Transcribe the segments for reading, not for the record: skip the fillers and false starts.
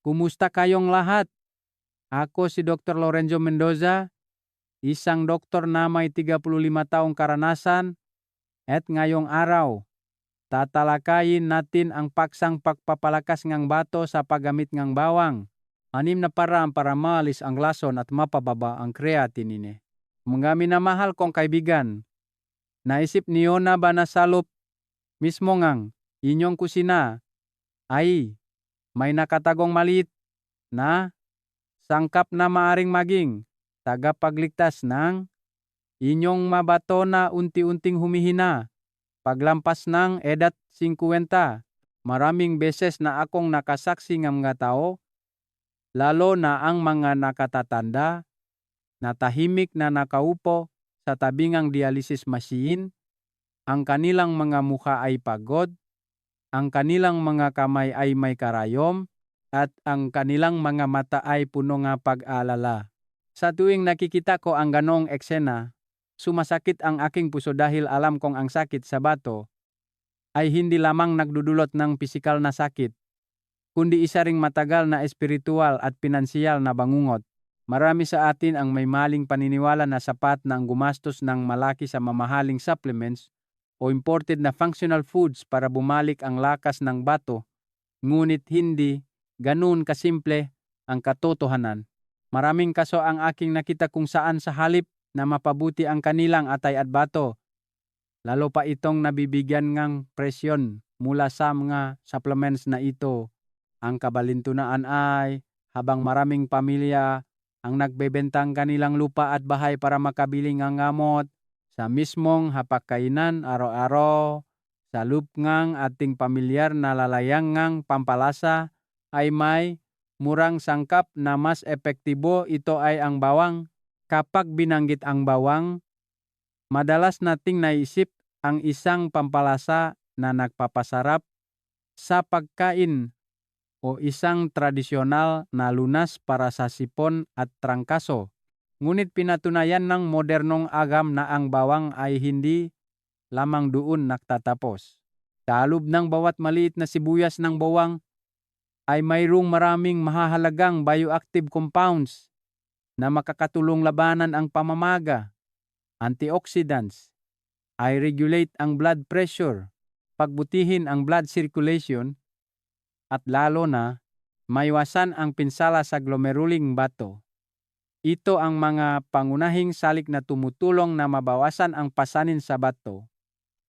Kumusta kayong lahat? Ako si Dr. Lorenzo Mendoza, isang doktor na may 35 taong karanasan at ngayong araw, tatalakayin natin ang paksang pagpapalakas ng bato sa paggamit ng bawang. 6 na paraan para maalis ang lason at mapababa ang creatinine. Mga minamahal kong kaibigan, naisip niyo na ba na salop mismo ngang inyong kusina ay may nakatagong maliit na sangkap na maaring maging tagapagligtas ng inyong mabato na unti-unting humihina paglampas ng edad 50. Maraming beses na akong nakasaksi ng mga tao, lalo na ang mga nakatatanda, na tahimik na nakaupo sa tabi ng dialysis machine, ang kanilang mga mukha ay pagod, ang kanilang mga kamay ay may karayom, at ang kanilang mga mata ay puno ng pag-alala. Sa tuwing nakikita ko ang ganong eksena, sumasakit ang aking puso dahil alam kong ang sakit sa bato ay hindi lamang nagdudulot ng pisikal na sakit, kundi isa ring matagal na espiritual at pinansyal na bangungot. Marami sa atin ang may maling paniniwala na sapat na ang gumastos ng malaki sa mamahaling supplements o imported na functional foods para bumalik ang lakas ng bato, ngunit hindi ganoon kasimple ang katotohanan. Maraming kaso ang aking nakita kung saan sa halip na mapabuti ang kanilang atay at bato, lalo pa itong nabibigyan ng presyon mula sa mga supplements na ito. Ang kabalintunaan ay habang maraming pamilya ang nagbebentang kanilang lupa at bahay para makabili ng gamot sa mismong hapagkainan araw-araw, sa lupngang ating pamilyar na lalayang ng pampalasa ay may murang sangkap na mas epektibo. Ito ay ang bawang. Kapag binanggit ang bawang, madalas nating naisip ang isang pampalasa na nagpapasarap sa pagkain o isang tradisyonal na lunas para sa sipon at trangkaso. Ngunit pinatunayan ng modernong agam na ang bawang ay hindi lamang doon nagtatapos. Sa loob ng bawat maliit na sibuyas ng bawang ay mayroong maraming mahahalagang bioactive compounds na makakatulong labanan ang pamamaga, antioxidants, ay regulate ang blood pressure, pagbutihin ang blood circulation, at lalo na maiwasan ang pinsala sa glomeruling bato. Ito ang mga pangunahing salik na tumutulong na mabawasan ang pasanin sa bato,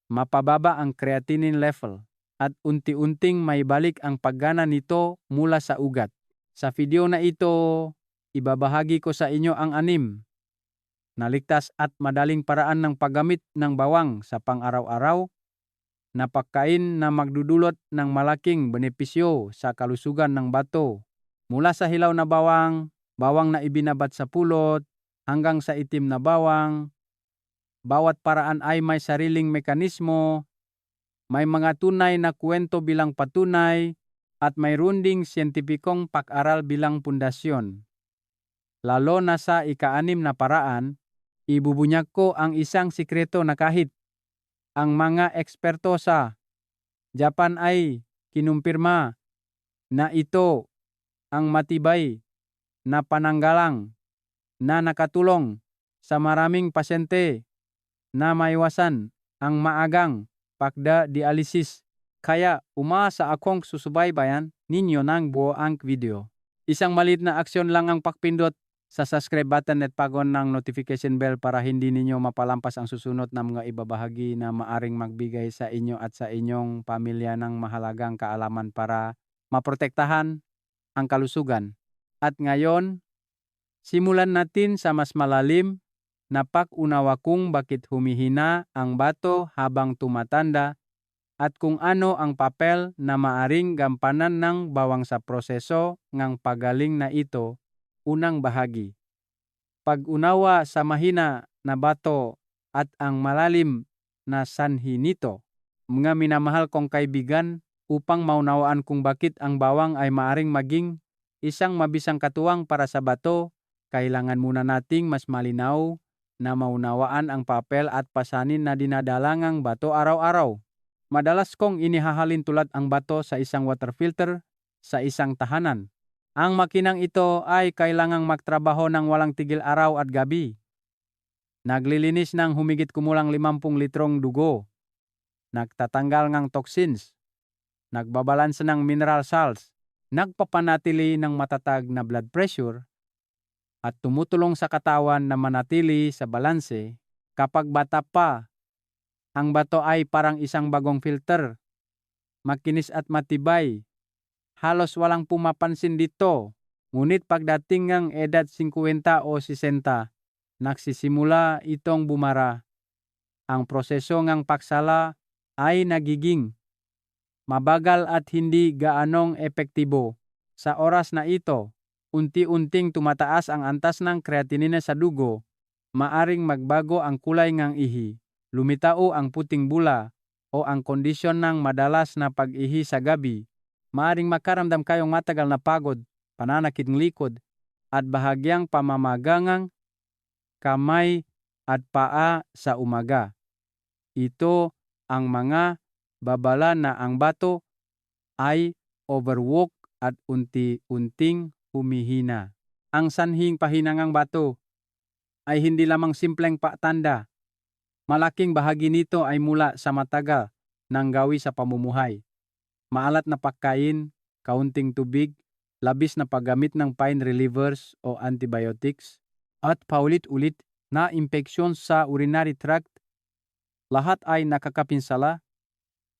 mapababa ang creatinine level, at unti-unting maibalik ang paggana nito mula sa ugat. Sa video na ito, ibabahagi ko sa inyo ang 6 na ligtas at madaling paraan ng paggamit ng bawang sa pang-araw-araw na pagkain na magdudulot ng malaking benepisyo sa kalusugan ng bato. Mula sa hilaw na bawang, bawang na ibinabat sa pulot, hanggang sa itim na bawang, bawat paraan ay may sariling mekanismo, may mga tunay na kwento bilang patunay, at mayroon ding siyentipikong pag-aral bilang pundasyon. Lalo na sa ika-6 na paraan, ibubunyag ko ang isang sikreto na kahit ang mga eksperto sa Japan ay kinumpirma na ito ang matibay na pananggalang na nakatulong sa maraming pasyente na maiwasan ang maagang pagda-dialysis. Kaya umasa akong susubaybayan ninyo ng buo ang video. Isang maliit na aksyon lang ang pagpindot sa subscribe button at pag-on ng notification bell para hindi ninyo mapalampas ang susunod na mga ibabahagi na maaring magbigay sa inyo at sa inyong pamilya ng mahalagang kaalaman para maprotektahan ang kalusugan. At ngayon, simulan natin sa mas malalim na pag-unawa kung bakit humihina ang bato habang tumatanda at kung ano ang papel na maaring gampanan ng bawang sa proseso ng pagaling na ito. Unang bahagi, pag-unawa sa mahina na bato at ang malalim na sanhi nito. Mga minamahal kong kaibigan, upang maunawaan kung bakit ang bawang ay maaring maging isang mabisang katuwang para sa bato, kailangan muna nating mas malinaw na maunawaan ang papel at pasanin na dinadala ng bato araw-araw. Madalas kong inihahalin tulad ang bato sa isang water filter sa isang tahanan. Ang makinang ito ay kailangang magtrabaho ng walang tigil araw at gabi. Naglilinis ng humigit kumulang 50 litrong dugo. Nagtatanggal ng toxins. Nagbabalansa ng mineral salts. Nagpapanatili ng matatag na blood pressure at tumutulong sa katawan na manatili sa balanse. Kapag bata pa, ang bato ay parang isang bagong filter. Makinis at matibay. Halos walang pumapansin dito. Ngunit pagdating ng edad 50 o 60, nagsisimula itong bumara. Ang proseso ng pagsala ay nagiging mabagal at hindi gaanong epektibo. Sa oras na ito, unti-unting tumataas ang antas ng creatinine sa dugo. Maaring magbago ang kulay ng ihi, lumitao ang puting bula, o ang kondisyon ng madalas na pag-ihi sa gabi. Maaring makaramdam kayong matagal na pagod, pananakit ng likod, at bahagyang pamamagangang kamay at paa sa umaga. Ito ang mga babala na ang bato ay overwork at unti-unting humihina. Ang sanhing pahinangang bato ay hindi lamang simpleng patanda. Malaking bahagi nito ay mula sa matagal ng gawi sa pamumuhay. Maalat na pagkain, kaunting tubig, labis na paggamit ng pain relievers o antibiotics, at paulit-ulit na impeksyon sa urinary tract, lahat ay nakakapinsala,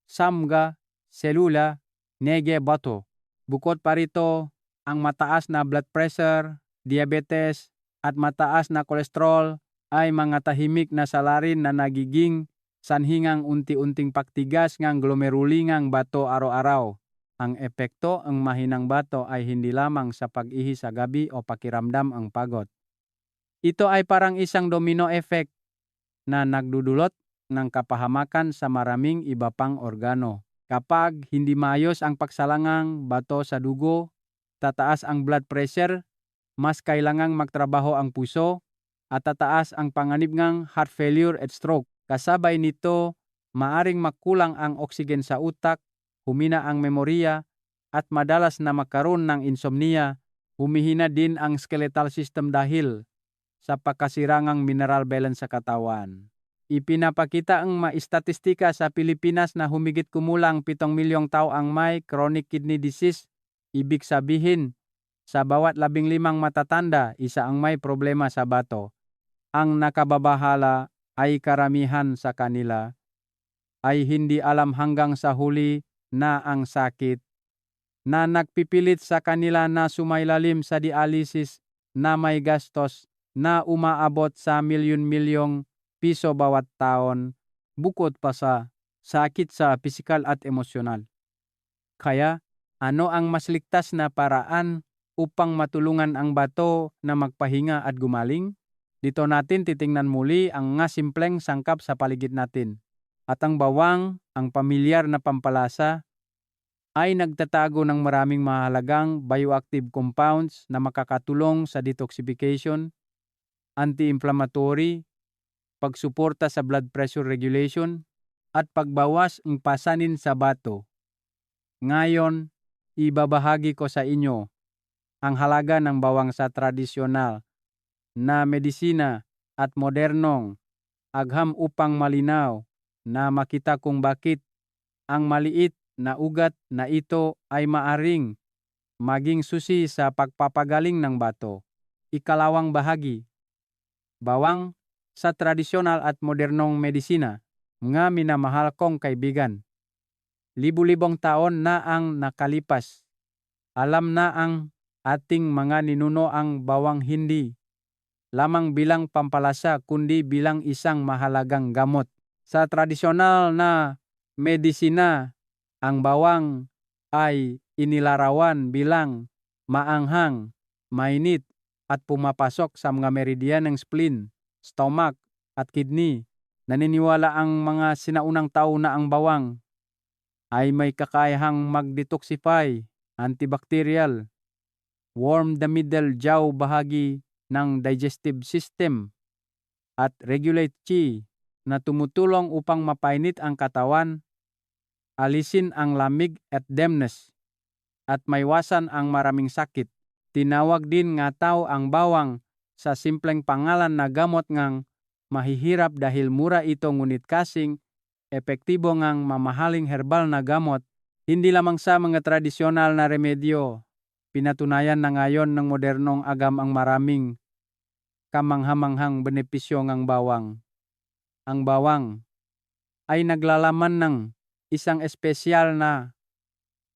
samga, selula, nege, bato. Bukod pa rito, ang mataas na blood pressure, diabetes, at mataas na kolesterol ay mga tahimik na salarin na nagiging sanhingang unti-unting pagtigas ng glomeruli ng bato araw-araw. Ang epekto ng mahinang bato ay hindi lamang sa pag-ihi sa gabi o pakiramdam ang pagod. Ito ay parang isang domino effect na nagdudulot ng kapahamakan sa maraming iba pang organo. Kapag hindi maayos ang pagsalangang bato sa dugo, tataas ang blood pressure, mas kailangang magtrabaho ang puso, at tataas ang panganib ng heart failure at stroke. Kasabay nito, maaring makulang ang oksigen sa utak, humina ang memorya, at madalas na magkaroon ng insomnia. Humihina din ang skeletal system dahil sa pagkasirangang mineral balance sa katawan. Ipinapakita ang maistatistika sa Pilipinas na humigit kumulang 7 milyong tao ang may chronic kidney disease. Ibig sabihin, sa bawat 15 matatanda, isa ang may problema sa bato. Ang nakababahala ay karamihan sa kanila ay hindi alam hanggang sa huli na ang sakit na nagpipilit sa kanila na sumailalim sa dialysis na may gastos na umaabot sa milyon-milyong piso bawat taon, bukod pa sa sakit sa pisikal at emosyonal. Kaya, ano ang mas ligtas na paraan upang matulungan ang bato na magpahinga at gumaling? Dito natin titingnan muli ang nga simpleng sangkap sa paligid natin. At ang bawang, ang pamilyar na pampalasa, ay nagtatago ng maraming mahalagang bioactive compounds na makakatulong sa detoxification, anti-inflammatory, pagsuporta sa blood pressure regulation, at pagbawas ng pasanin sa bato. Ngayon, ibabahagi ko sa inyo ang halaga ng bawang sa tradisyonal na medisina at modernong agham upang malinaw na makita kung bakit ang maliit na ugat na ito ay maaring maging susi sa pagpapagaling ng bato. Ikalawang bahagi, bawang sa tradisyonal at modernong medisina. Mga minamahal kong kaibigan, libu-libong taon na ang nakalipas. Alam na ang ating mga ninuno ang bawang hindi lamang bilang pampalasa kundi bilang isang mahalagang gamot. Sa tradisyonal na medisina, ang bawang ay inilarawan bilang maanghang, mainit, at pumapasok sa mga meridian ng spleen, stomach, at kidney. Naniniwala ang mga sinaunang tao na ang bawang ay may kakayahang mag-detoxify, antibacterial, warm the middle jaw bahagi ng digestive system, at regulate qi na tumutulong upang mapainit ang katawan, alisin ang lamig at dampness, at maiwasan ang maraming sakit. Tinawag din nga tao ang bawang sa simpleng pangalan na gamot ngang mahihirap dahil mura ito ngunit kasing epektibo ngang mamahaling herbal na gamot, hindi lamang sa mga tradisyonal na remedyo. Pinatunayan na ngayon ng modernong agam ang maraming kamanghamanghang benepisyo ngang bawang. Ang bawang ay naglalaman ng isang espesyal na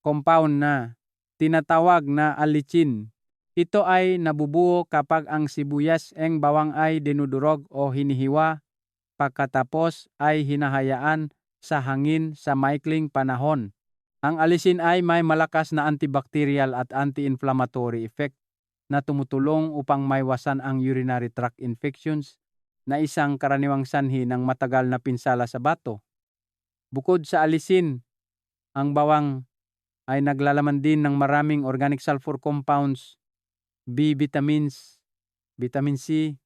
compound na tinatawag na allicin. Ito ay nabubuo kapag ang sibuyas ng bawang ay dinudurog o hinihiwa, pagkatapos ay hinahayaan sa hangin sa maikling panahon. Ang alisin ay may malakas na antibacterial at anti-inflammatory effect na tumutulong upang maiwasan ang urinary tract infections na isang karaniwang sanhi ng matagal na pinsala sa bato. Bukod sa alisin, ang bawang ay naglalaman din ng maraming organic sulfur compounds, B vitamins, vitamin C,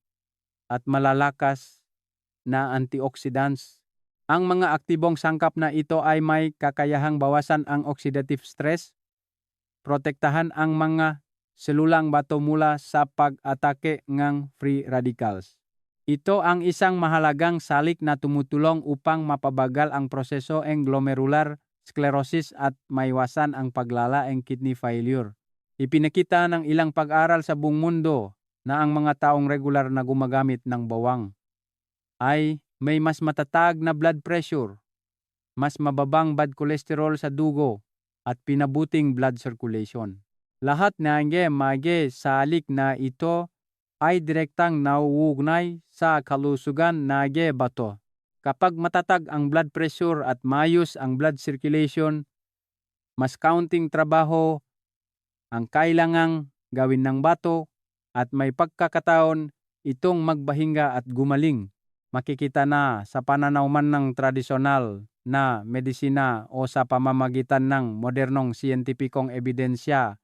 at malalakas na antioxidants. Ang mga aktibong sangkap na ito ay may kakayahang bawasan ang oxidative stress, protektahan ang mga selulang bato mula sa pag-atake ng free radicals. Ito ang isang mahalagang salik na tumutulong upang mapabagal ang proseso ng glomerular sclerosis at maiwasan ang paglala ng kidney failure. Ipinakita ng ilang pag-aral sa buong mundo na ang mga taong regular na gumagamit ng bawang ay may mas matatag na blood pressure, mas mababang bad cholesterol sa dugo, at pinabuting blood circulation. Lahat ng mga salik na ito ay direktang nauugnay sa kalusugan ng bato. Kapag matatag ang blood pressure at maayos ang blood circulation, mas kaunting trabaho ang kailangang gawin ng bato at may pagkakataon itong magbahinga at gumaling. Makikita na sa pananaw man ng tradisyonal na medisina o sa pamamagitan ng modernong siyentipikong ebidensya,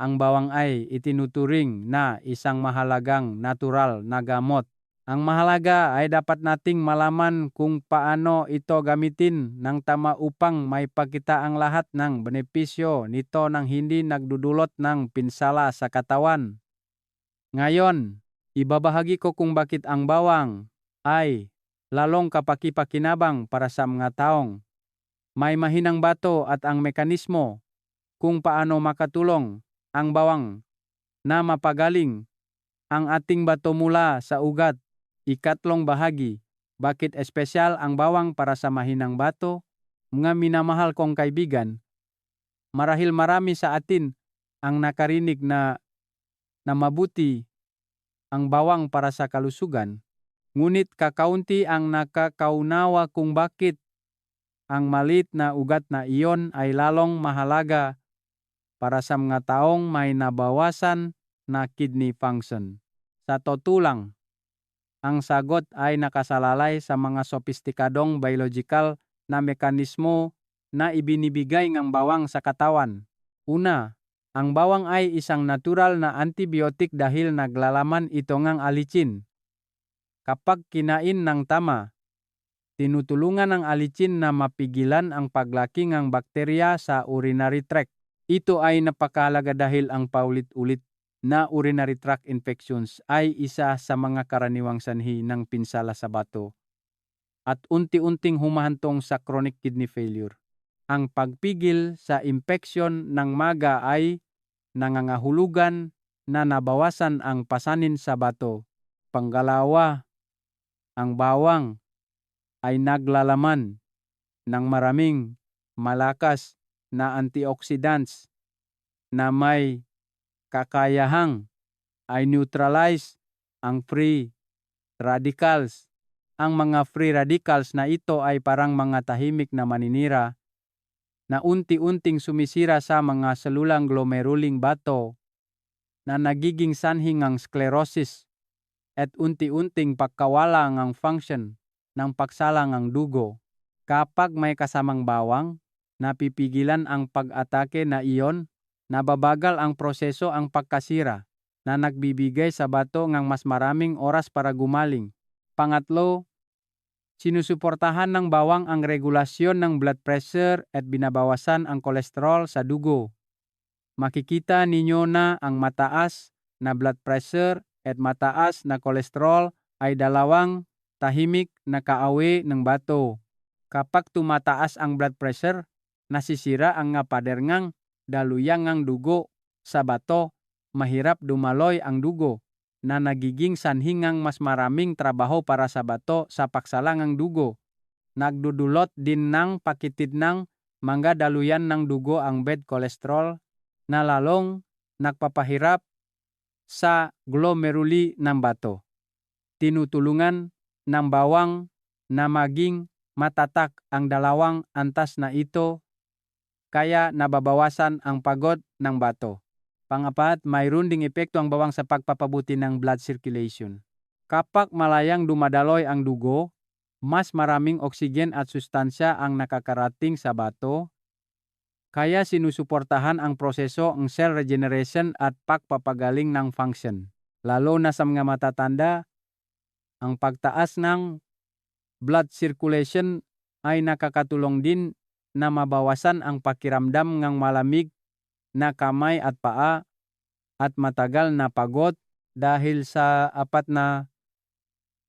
ang bawang ay itinuturing na isang mahalagang natural na gamot. Ang mahalaga ay dapat nating malaman kung paano ito gamitin ng tama upang maipakita ang lahat ng benepisyo nito nang hindi nagdudulot ng pinsala sa katawan. Ngayon, ibabahagi ko kung bakit ang bawang ay lalong kapaki-pakinabang para sa mga taong may mahinang bato at ang mekanismo kung paano makatulong ang bawang na mapagaling ang ating bato mula sa ugat. Ikatlong bahagi, bakit espesyal ang bawang para sa mahinang bato? Mga minamahal kong kaibigan, marahil marami sa atin ang nakarinig na mabuti ang bawang para sa kalusugan, ngunit kakaunti ang nakakaunawa kung bakit ang maliit na ugat na iyon ay lalong mahalaga para sa mga taong may nabawasan na kidney function. Sa totoo lang, ang sagot ay nakasalalay sa mga sopistikadong biological na mekanismo na ibinibigay ng bawang sa katawan. Una, ang bawang ay isang natural na antibiotic dahil naglalaman ito ng allicin. Kapag kinain ng tama, tinutulungan ng allicin na mapigilan ang paglaki ng bakterya sa urinary tract. Ito ay napakahalaga dahil ang paulit-ulit na urinary tract infections ay isa sa mga karaniwang sanhi ng pinsala sa bato at unti-unting humahantong sa chronic kidney failure. Ang pagpigil sa impeksyon ng maga ay nangangahulugan na nabawasan ang pasanin sa bato. Pangalawa, ang bawang ay naglalaman ng maraming malakas na antioxidants na may kakayahang ay neutralize ang free radicals. Ang mga free radicals na ito ay parang mga tahimik na maninira na unti-unting sumisira sa mga selulang glomeruling bato na nagiging sanhi ng sclerosis at unti-unting pagkawala ng function ng pagsala ng dugo. Kapag may kasamang bawang, napipigilan ang pag-atake na iyon, nababagal ang proseso ang pagkasira na nagbibigay sa bato ng mas maraming oras para gumaling. Pangatlo, sinusuportahan ng bawang ang regulasyon ng blood pressure at binabawasan ang kolesterol sa dugo. makikita ninyo na ang mataas na blood pressure at mataas na kolesterol ay dalawang tahimik na kaawi ng bato. Kapag tumataas ang blood pressure, nasisira ang nga pader ngang daluyang ngang dugo sa bato, mahirap dumaloy ang dugo na nagiging sanhi ngang mas maraming trabaho para sa bato sa paksala ngang dugo. Nagdudulot din ng pakitid ng mga daluyan ng dugo ang bad cholesterol na lalong nagpapahirap sa glomeruli ng bato. Tinutulungan ng bawang na maging matatak ang dalawang antas na ito kaya nababawasan ang pagod ng bato. Pangapat, mayroon ding epekto ang bawang sa pagpapabuti ng blood circulation. Kapag malayang dumadaloy ang dugo, mas maraming oksigen at sustansya ang nakakarating sa bato, kaya sinusuportahan ang proseso ng cell regeneration at pagpapagaling ng function. Lalo na sa mga matatanda, ang pagtaas ng blood circulation ay nakakatulong din na mabawasan ang pakiramdam ng malamig na kamay at paa at matagal na pagod dahil sa apat na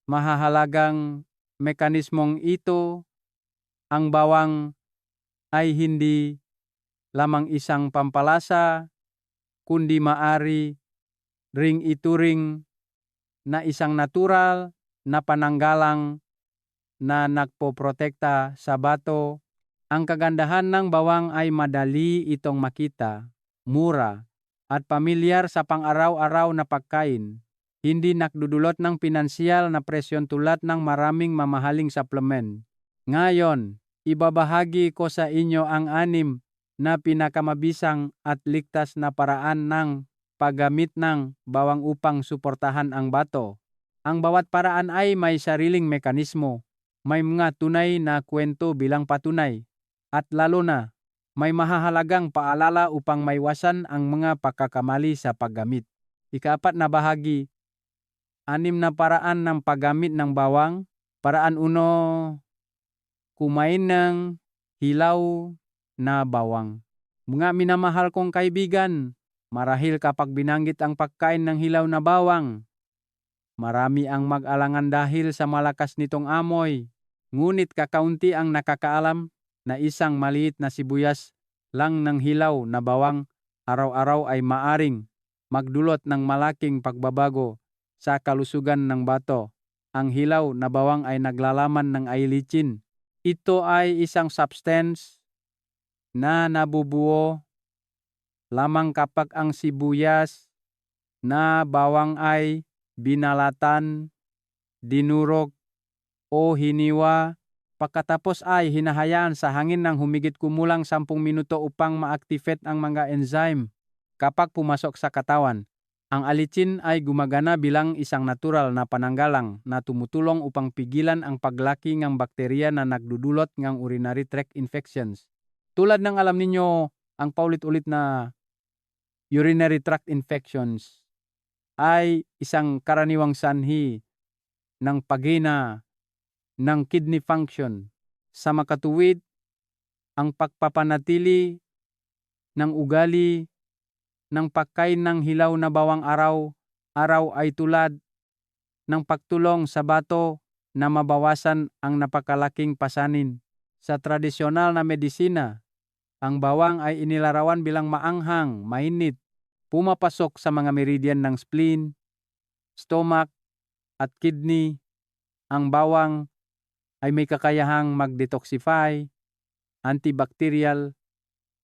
mahahalagang mekanismong ito. Ang bawang ay hindi lamang isang pampalasa, kundi maari ring ituring na isang natural na pananggalang na nagpoprotekta sa bato. Ang kagandahan ng bawang ay madali itong makita, mura, at pamilyar sa pang-araw-araw na pagkain. Hindi nakdudulot ng pinansyal na presyon tulad ng maraming mamahaling supplement. Ngayon, ibabahagi ko sa inyo ang 6 na pinakamabisang at ligtas na paraan ng paggamit ng bawang upang suportahan ang bato. Ang bawat paraan ay may sariling mekanismo, may mga tunay na kwento bilang patunay, at lalo na may mahahalagang paalala upang maiwasan ang mga pagkakamali sa paggamit. Ika-4 na bahagi, 6 na paraan ng paggamit ng bawang. Paraan 1, kumain ng hilaw na bawang. Mga minamahal kong kaibigan, marahil kapag binanggit ang pagkain ng hilaw na bawang, marami ang mag-alangan dahil sa malakas nitong amoy. Ngunit kakaunti ang nakakaalam na isang maliit na sibuyas lang ng hilaw na bawang araw-araw ay maaring magdulot ng malaking pagbabago sa kalusugan ng bato. Ang hilaw na bawang ay naglalaman ng ilicin. Ito ay isang substance na nabubuo lamang kapag ang sibuyas na bawang ay binalatan, dinurog o hiniwa. Pagkatapos ay hinahayaan sa hangin ng humigit kumulang 10 minuto upang ma-activate ang mga enzyme. Kapag pumasok sa katawan, ang alicin ay gumagana bilang isang natural na pananggalang na tumutulong upang pigilan ang paglaki ng bakterya na nagdudulot ng urinary tract infections. Tulad ng alam ninyo, ang paulit-ulit na urinary tract infections ay isang karaniwang sanhi ng paghina ng kidney function. Sa makatuwid, ang pagpapanatili ng ugali ng pagkain ng hilaw na bawang araw-araw ay tulad ng pagtulong sa bato na mabawasan ang napakalaking pasanin. Sa tradisyonal na medisina, ang bawang ay inilarawan bilang maanghang, mainit, pumapasok sa mga meridian ng spleen, stomach, at kidney. Ang bawang ay may kakayahang mag-detoxify, antibacterial,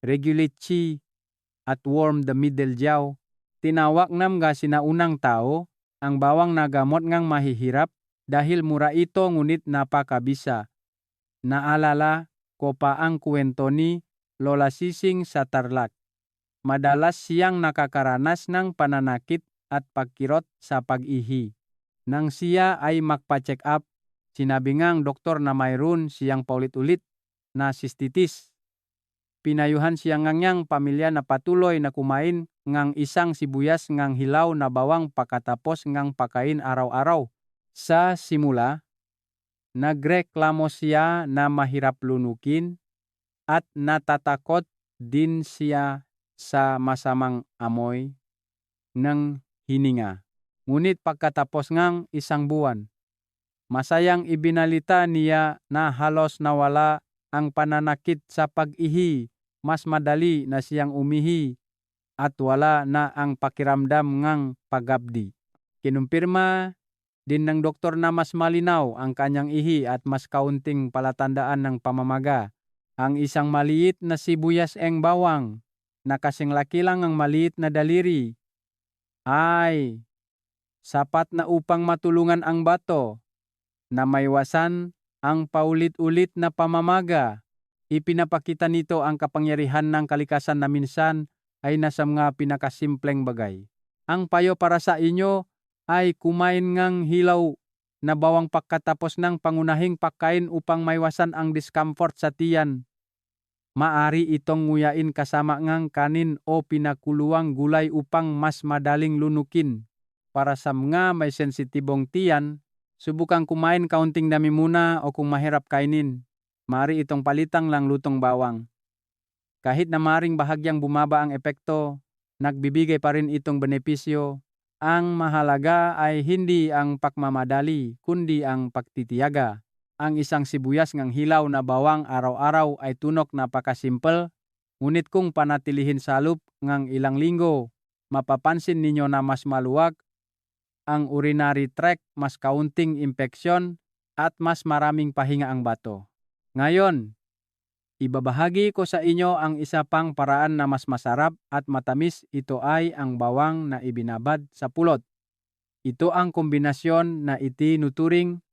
regulate qi, at warm the middle jaw. Tinawag ng mga sinaunang tao, ang bawang na gamot ngang mahihirap dahil mura ito ngunit napakabisa. Naalala ko pa ang kwento ni Lola Sising sa Tarlac. Madalas siyang nakakaranas ng pananakit at pagkirot sa pag-ihi. Nang siya ay magpa-check up, sinabi ngang doktor na mayroon siyang paulit-ulit na cystitis. Pinayuhan siya ngang pamilya na patuloy na kumain ngang isang sibuyas ngang hilaw na bawang pagkatapos ngang pakain araw-araw. Sa simula, nagreklamo siya na mahirap lunukin at natatakot din siya sa masamang amoy ng hininga. Ngunit pagkatapos ngang isang buwan, masayang ibinalita niya na halos nawala ang pananakit sa pag-ihi, mas madali na siyang umihi at wala na ang pakiramdam ngang pagabdi. Kinumpirma din ng doktor na mas malinaw ang kanyang ihi at mas kaunting palatandaan ng pamamaga. Ang isang maliit na sibuyas eng bawang na kasing laki lang ang maliit na daliri ay sapat na upang matulungan ang bato na maiwasan ang paulit-ulit na pamamaga. Ipinapakita nito ang kapangyarihan ng kalikasan na minsan ay nasa mga pinakasimpleng bagay. Ang payo para sa inyo ay kumain ngang hilaw na bawang pagkatapos ng pangunahing pagkain upang maiwasan ang discomfort sa tiyan. Maari itong nguyain kasama ngang kanin o pinakuluang gulay upang mas madaling lunukin. Para sa mga may sensitibong tiyan, subukang kumain kaunting dami muna o kung mahirap kainin, maari itong palitang lang lutong bawang. Kahit na maring bahagyang bumaba ang epekto, nagbibigay pa rin itong benepisyo. Ang mahalaga ay hindi ang pagmamadali, kundi ang pagtitiyaga. Ang isang sibuyas ngang hilaw na bawang araw-araw ay tunok na napakasimpel, ngunit kung panatilihin sa loop ngang ilang linggo, mapapansin ninyo na mas maluwag ang urinary tract, mas kaunting impeksyon, at mas maraming pahinga ang bato. Ngayon, ibabahagi ko sa inyo ang isa pang paraan na mas masarap at matamis. Ito ay ang bawang na ibinabad sa pulot. Ito ang kombinasyon na itinuturing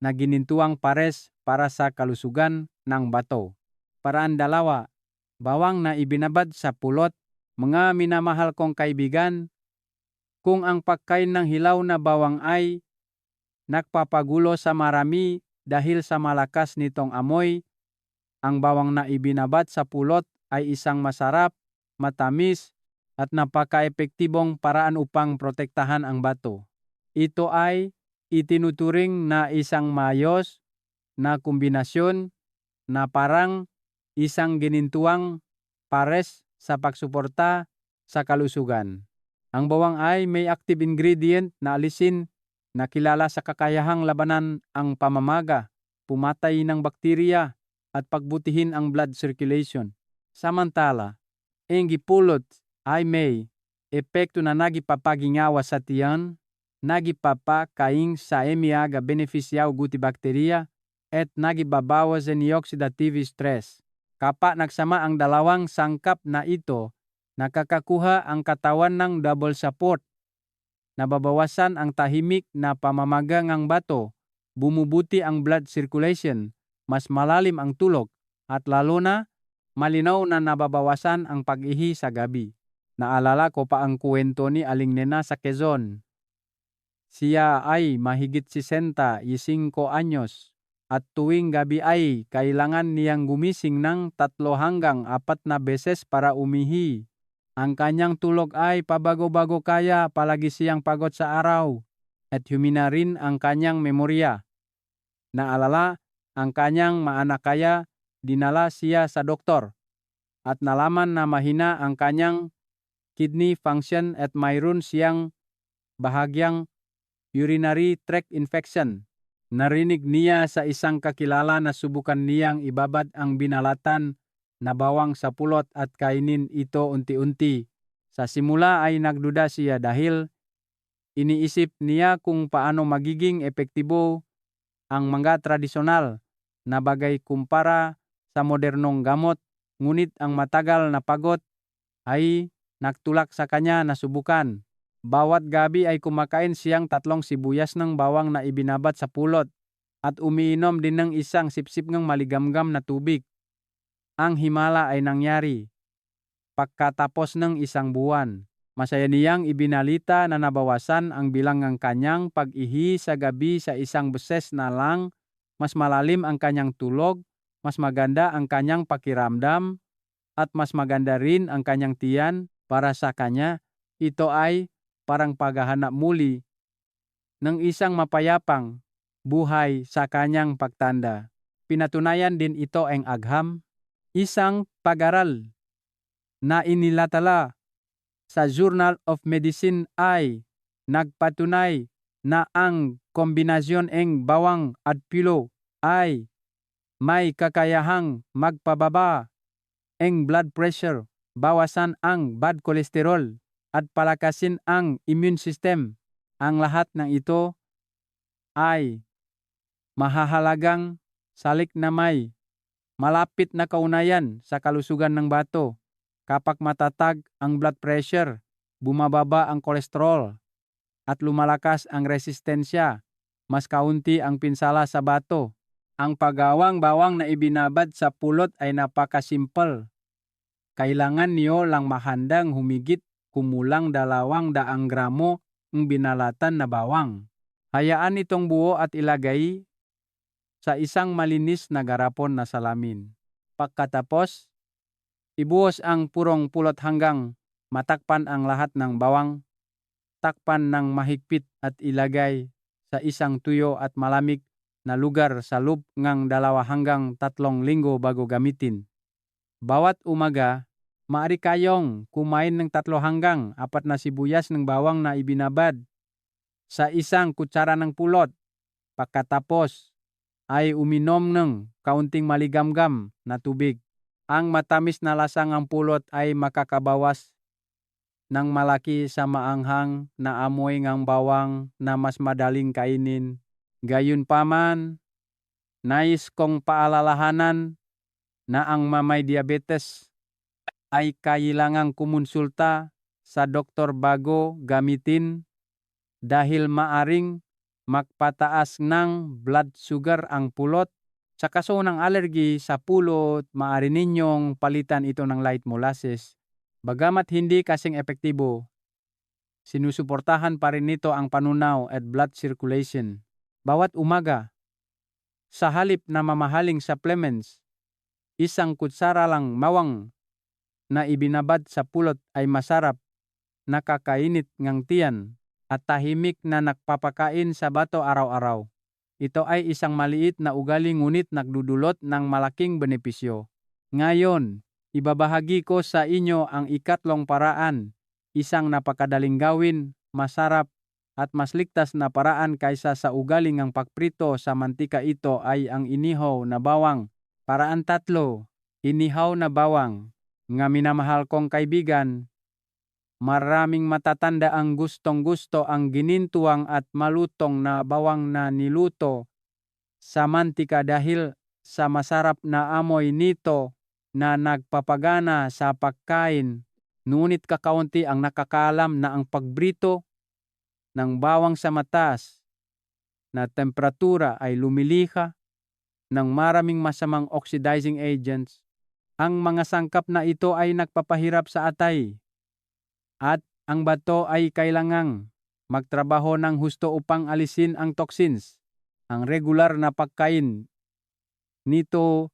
na ginintuang pares para sa kalusugan ng bato. Paraan dalawa, bawang na ibinabad sa pulot. Mga minamahal kong kaibigan, kung ang pagkain ng hilaw na bawang ay nagpapagulo sa marami dahil sa malakas nitong amoy, ang bawang na ibinabad sa pulot ay isang masarap, matamis, at napaka-epektibong paraan upang protektahan ang bato. Ito ay itinuturing na isang maayos na kombinasyon na parang isang ginintuang pares sa pagsuporta sa kalusugan. Ang bawang ay may active ingredient na alisin na kilala sa kakayahang labanan ang pamamaga, pumatay ng bakterya, at pagbutihin ang blood circulation. Samantala, ang gipulot ay may epekto na nagipapagingawa sa tiyan, nagipapakaing sa emiaga beneficiaw guti bakterya, at nagibabawas sa oxidative stress. Kapag nagsama ang dalawang sangkap na ito, nakakakuha ang katawan ng double support. Nababawasan ang tahimik na pamamaga ng bato, bumubuti ang blood circulation, mas malalim ang tulog, at lalo na malinaw na nababawasan ang pag-ihi sa gabi. Naalala ko pa ang kwento ni Aling Nena sa Quezon. Siya ay mahigit 65 anyos at tuwing gabi ay kailangan niyang gumising ng 3 hanggang 4 na beses para umihi. Ang kanyang tulog ay pabago-bago kaya palagi siyang pagod sa araw at humina rin ang kanyang memorya. Naalala ang kanyang maanak kaya dinala siya sa doktor at nalaman na mahina ang kanyang kidney function at mayroon siyang bahagyang urinary tract infection. Narinig niya sa isang kakilala na subukan niyang ibabad ang binalatan na bawang sa pulot at kainin ito unti-unti. Sa simula ay nagduda siya dahil iniisip niya kung paano magiging epektibo ang mga tradisyonal na bagay kumpara sa modernong gamot, ngunit ang matagal na pagod ay nagtulak sa kanya na subukan. Bawat gabi ay kumakain siyang 3 sibuyas ng bawang na ibinabad sa pulot at umiinom din ng isang sipsip ng maligamgam na tubig. Ang himala ay nangyari pagkatapos ng 1 buwan. Masaya niyang ibinalita na nabawasan ang bilang ng kanyang pag-ihi sa gabi sa 1 beses na lang, mas malalim ang kanyang tulog, mas maganda ang kanyang pakiramdam, at mas maganda rin ang kanyang tiyan. Para sa kanya, ito ay parang paghahanap muli ng isang mapayapang buhay sa kanyang pagtanda. Pinatunayan din ito ang agham, isang pag-aral na inilatala sa Journal of Medicine ay nagpatunay na ang kombinasyon ng bawang at pilo ay may kakayahang magpababa ng blood pressure, bawasan ang bad cholesterol, at palakasin ang immune system. Ang lahat ng ito ay mahahalagang salik na may malapit na kaunayan sa kalusugan ng bato. Kapag matatag ang blood pressure, bumababa ang kolesterol, at lumalakas ang resistensya, mas kaunti ang pinsala sa bato. Ang paggawang bawang na ibinabad sa pulot ay napakasimpel. Kailangan niyo lang mahandang humigit kumulang 200 gramo ng binalatan na bawang. Hayaan itong buo at ilagay sa isang malinis na garapon na salamin. Pagkatapos, ibuhos ang purong pulot hanggang matakpan ang lahat ng bawang. Takpan ng mahigpit at ilagay sa isang tuyo at malamig na lugar sa loob ng 2 hanggang 3 linggo bago gamitin. Bawat umaga, maaari kayong kumain ng 3 hanggang 4 na sibuyas ng bawang na ibinabad sa isang kutsara ng pulot. Pagkatapos ay uminom ng kaunting maligamgam na tubig. Ang matamis na lasang ang pulot ay makakabawas ng malaki sa maanghang na amoy ng bawang na mas madaling kainin. Gayunpaman, nais kong paalalahanan na ang may diabetes ay kailangang kumonsulta sa doktor bago gamitin dahil maaring magpataas ng blood sugar ang pulot. Sa kaso ng allergy sa pulot, maaari ninyong palitan ito ng light molasses. Bagamat hindi kasing epektibo, sinusuportahan pa rin nito ang panunaw at blood circulation. Bawat umaga, sa halip na mamahaling supplements, isang kutsara lang bawang na ibinabad sa pulot ay masarap, nakakainit ng tiyan, at tahimik na nagpapakain sa bato araw-araw. Ito ay isang maliit na ugali ngunit nagdudulot ng malaking benepisyo. Ngayon, ibabahagi ko sa inyo ang ikatlong paraan, isang napakadaling gawin, masarap, at mas ligtas na paraan kaysa sa ugaling ang pagprito sa mantika. Ito ay ang inihaw na bawang. Paraan 3, inihaw na bawang. Nga minamahal kong kaibigan, maraming matatanda ang gustong-gusto ang ginintuang at malutong na bawang na niluto sa mantika dahil sa masarap na amoy nito na nagpapagana sa pagkain. Ngunit kakaunti ang nakakaalam na ang pagbrito ng bawang sa mataas na temperatura ay lumiliha ng maraming masamang oxidizing agents. Ang mga sangkap na ito ay nagpapahirap sa atay at ang bato ay kailangang magtrabaho ng husto upang alisin ang toxins. Ang regular na pagkain nito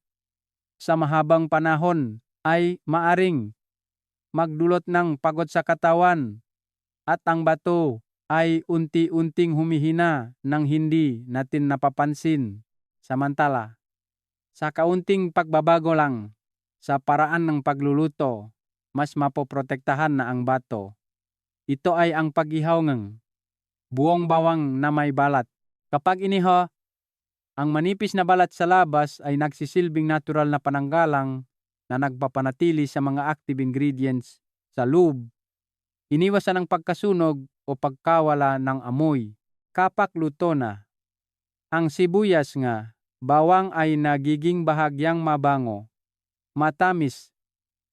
sa mahabang panahon ay maaring magdulot ng pagod sa katawan at ang bato ay unti-unting humihina nang hindi natin napapansin. Samantala, sa kaunting pagbabago lang sa paraan ng pagluluto, mas mapoprotektahan na ang bato. Ito ay ang pag-ihaw ng buong bawang na may balat. Kapag inihaw, ang manipis na balat sa labas ay nagsisilbing natural na pananggalang na nagpapanatili sa mga active ingredients sa loob. Iniwasan ang pagkasunog o pagkawala ng amoy. Kapag luto na, ang sibuyas nga bawang ay nagiging bahagyang mabango, matamis,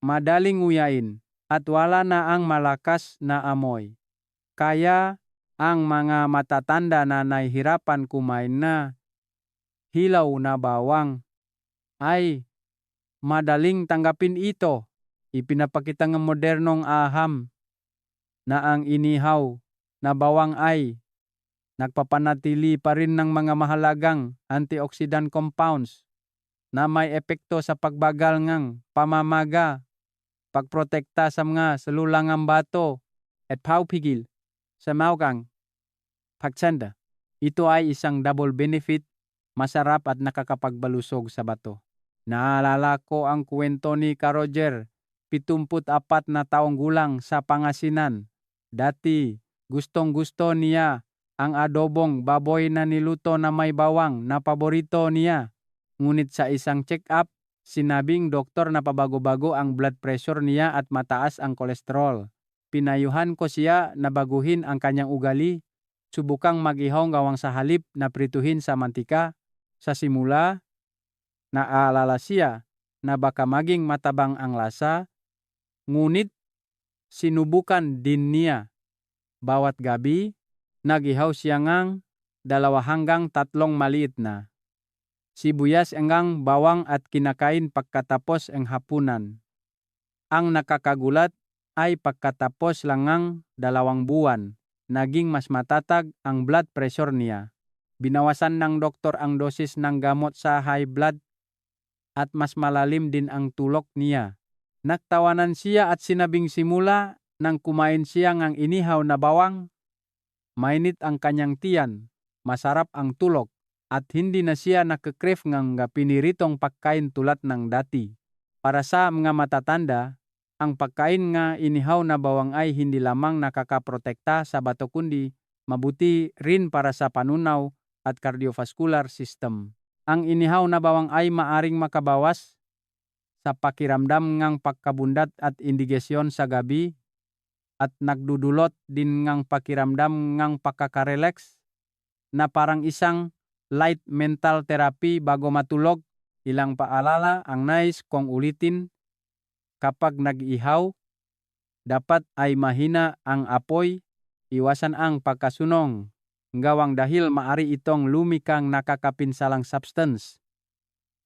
madaling nguyain, at wala na ang malakas na amoy. Kaya ang mga matatanda na nahihirapan kumain na hilaw na bawang ay madaling tanggapin ito. Ipinapakita ng modernong aham na ang inihaw na bawang ay nagpapanatili pa rin ng mga mahalagang antioxidant compounds na may epekto sa pagbagal ng pamamaga, pagprotekta sa mga selulang ng bato, at pagpigil sa maukang pagtsanda. Ito ay isang double benefit, masarap at nakakapagbalusog sa bato. Naalala ko ang kwento ni Ka Roger 74 na taong gulang sa Pangasinan. Dati, gustong-gusto niya ang adobong baboy na niluto na may bawang na paborito niya. Ngunit sa isang check-up, sinabing doktor na pabago-bago ang blood pressure niya at mataas ang kolesterol. Pinayuhan ko siya na baguhin ang kanyang ugali, subukang mag-ihaw gawang sa halip na prituhin sa mantika. Sa simula, naalala siya na baka maging matabang ang lasa, ngunit sinubukan din niya. Bawat gabi, nag-ihaw siya ngang 2 hanggang 3 maliit na sibuyas hanggang bawang at kinakain pagkatapos ang hapunan. Ang nakakagulat ay pagkatapos lang ng 2 buwan, naging mas matatag ang blood pressure niya. Binawasan ng doktor ang dosis ng gamot sa high blood at mas malalim din ang tulog niya. Nagtawanan siya at sinabing simula nang kumain siya ng inihaw na bawang, mainit ang kanyang tiyan, masarap ang tulog, at hindi na siya nakakrave ng piniritong pagkain tulad ng dati. Para sa mga matatanda, ang pagkain nga inihaw na bawang ay hindi lamang nakakaprotekta sa bato kundi mabuti rin para sa panunaw at cardiovascular system. Ang inihaw na bawang ay maaring makabawas sa pakiramdam ng pagkabundat at indigesyon sa gabi at nagdudulot din ng pakiramdam ng pagkakarelax na parang isang light mental therapy bago matulog. Ilang paalala ang nais kong ulitin. Kapag nag-ihaw, dapat ay mahina ang apoy, iwasan ang pagkasunong, gawang dahil maari itong lumikang nakakapinsalang substance.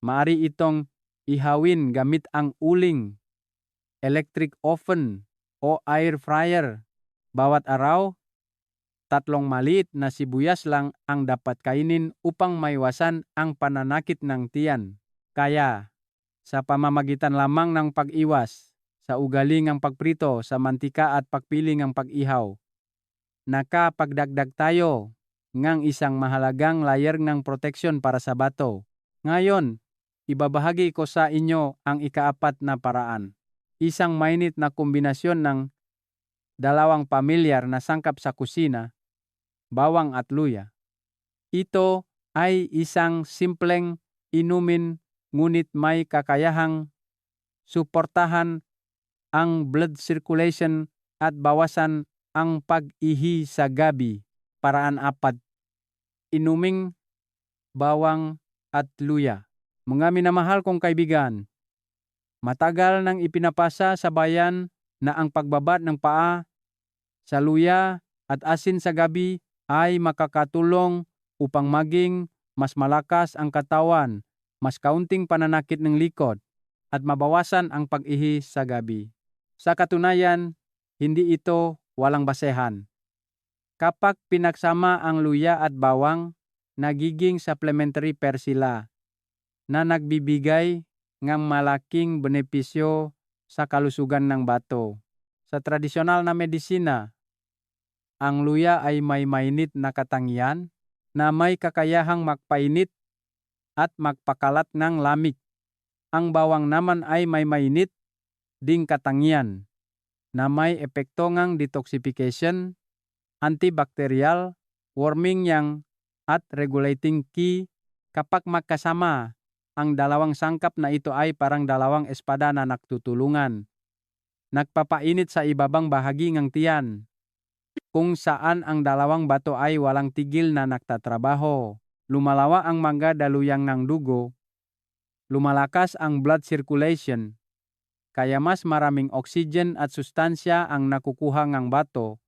Maari itong ihawin gamit ang uling, electric oven, o air fryer. Bawat araw, 3 maliit na sibuyas lang ang dapat kainin upang maiwasan ang pananakit ng tiyan. Kaya, sa pamamagitan lamang ng pag-iwas sa ugali ng pagprito sa mantika at pagpili ng pag-ihaw, nakapagdagdag tayo ng isang mahalagang layer ng proteksyon para sa bato. Ngayon, ibabahagi ko sa inyo ang ika-4 na paraan. Isang mainit na kombinasyon ng 2 pamilyar na sangkap sa kusina, bawang at luya. Ito ay isang simpleng inumin ngunit may kakayahang suportahan ang blood circulation at bawasan ang pag-ihi sa gabi. Paraan 4. Inuming bawang at luya. Mga minamahal kong kaibigan, matagal nang ipinapasa sa bayan na ang pagbabad ng paa sa luya at asin sa gabi ay makakatulong upang maging mas malakas ang katawan, mas kaunting pananakit ng likod, at mabawasan ang pag-ihi sa gabi. Sa katunayan, hindi ito walang basehan. Kapag pinagsama ang luya at bawang, nagiging supplementary pair sila na nagbibigay ng malaking benepisyo sa kalusugan ng bato. Sa tradisyonal na medisina, ang luya ay may mainit na katangian na may kakayahang magpainit at magpakalat ng lamig. Ang bawang naman ay may mainit ding katangian na may epekto ng detoxification, antibacterial, warming yang at regulating ki. Kapag magkasama, ang 2 sangkap na ito ay parang 2 espada na nagtutulungan. Nagpapainit sa ibabang bahagi ng tiyan, kung saan ang 2 bato ay walang tigil na nagtatrabaho. Lumalawa ang mga daluyang ng dugo, lumalakas ang blood circulation, kaya mas maraming oxygen at sustansya ang nakukuha ng bato,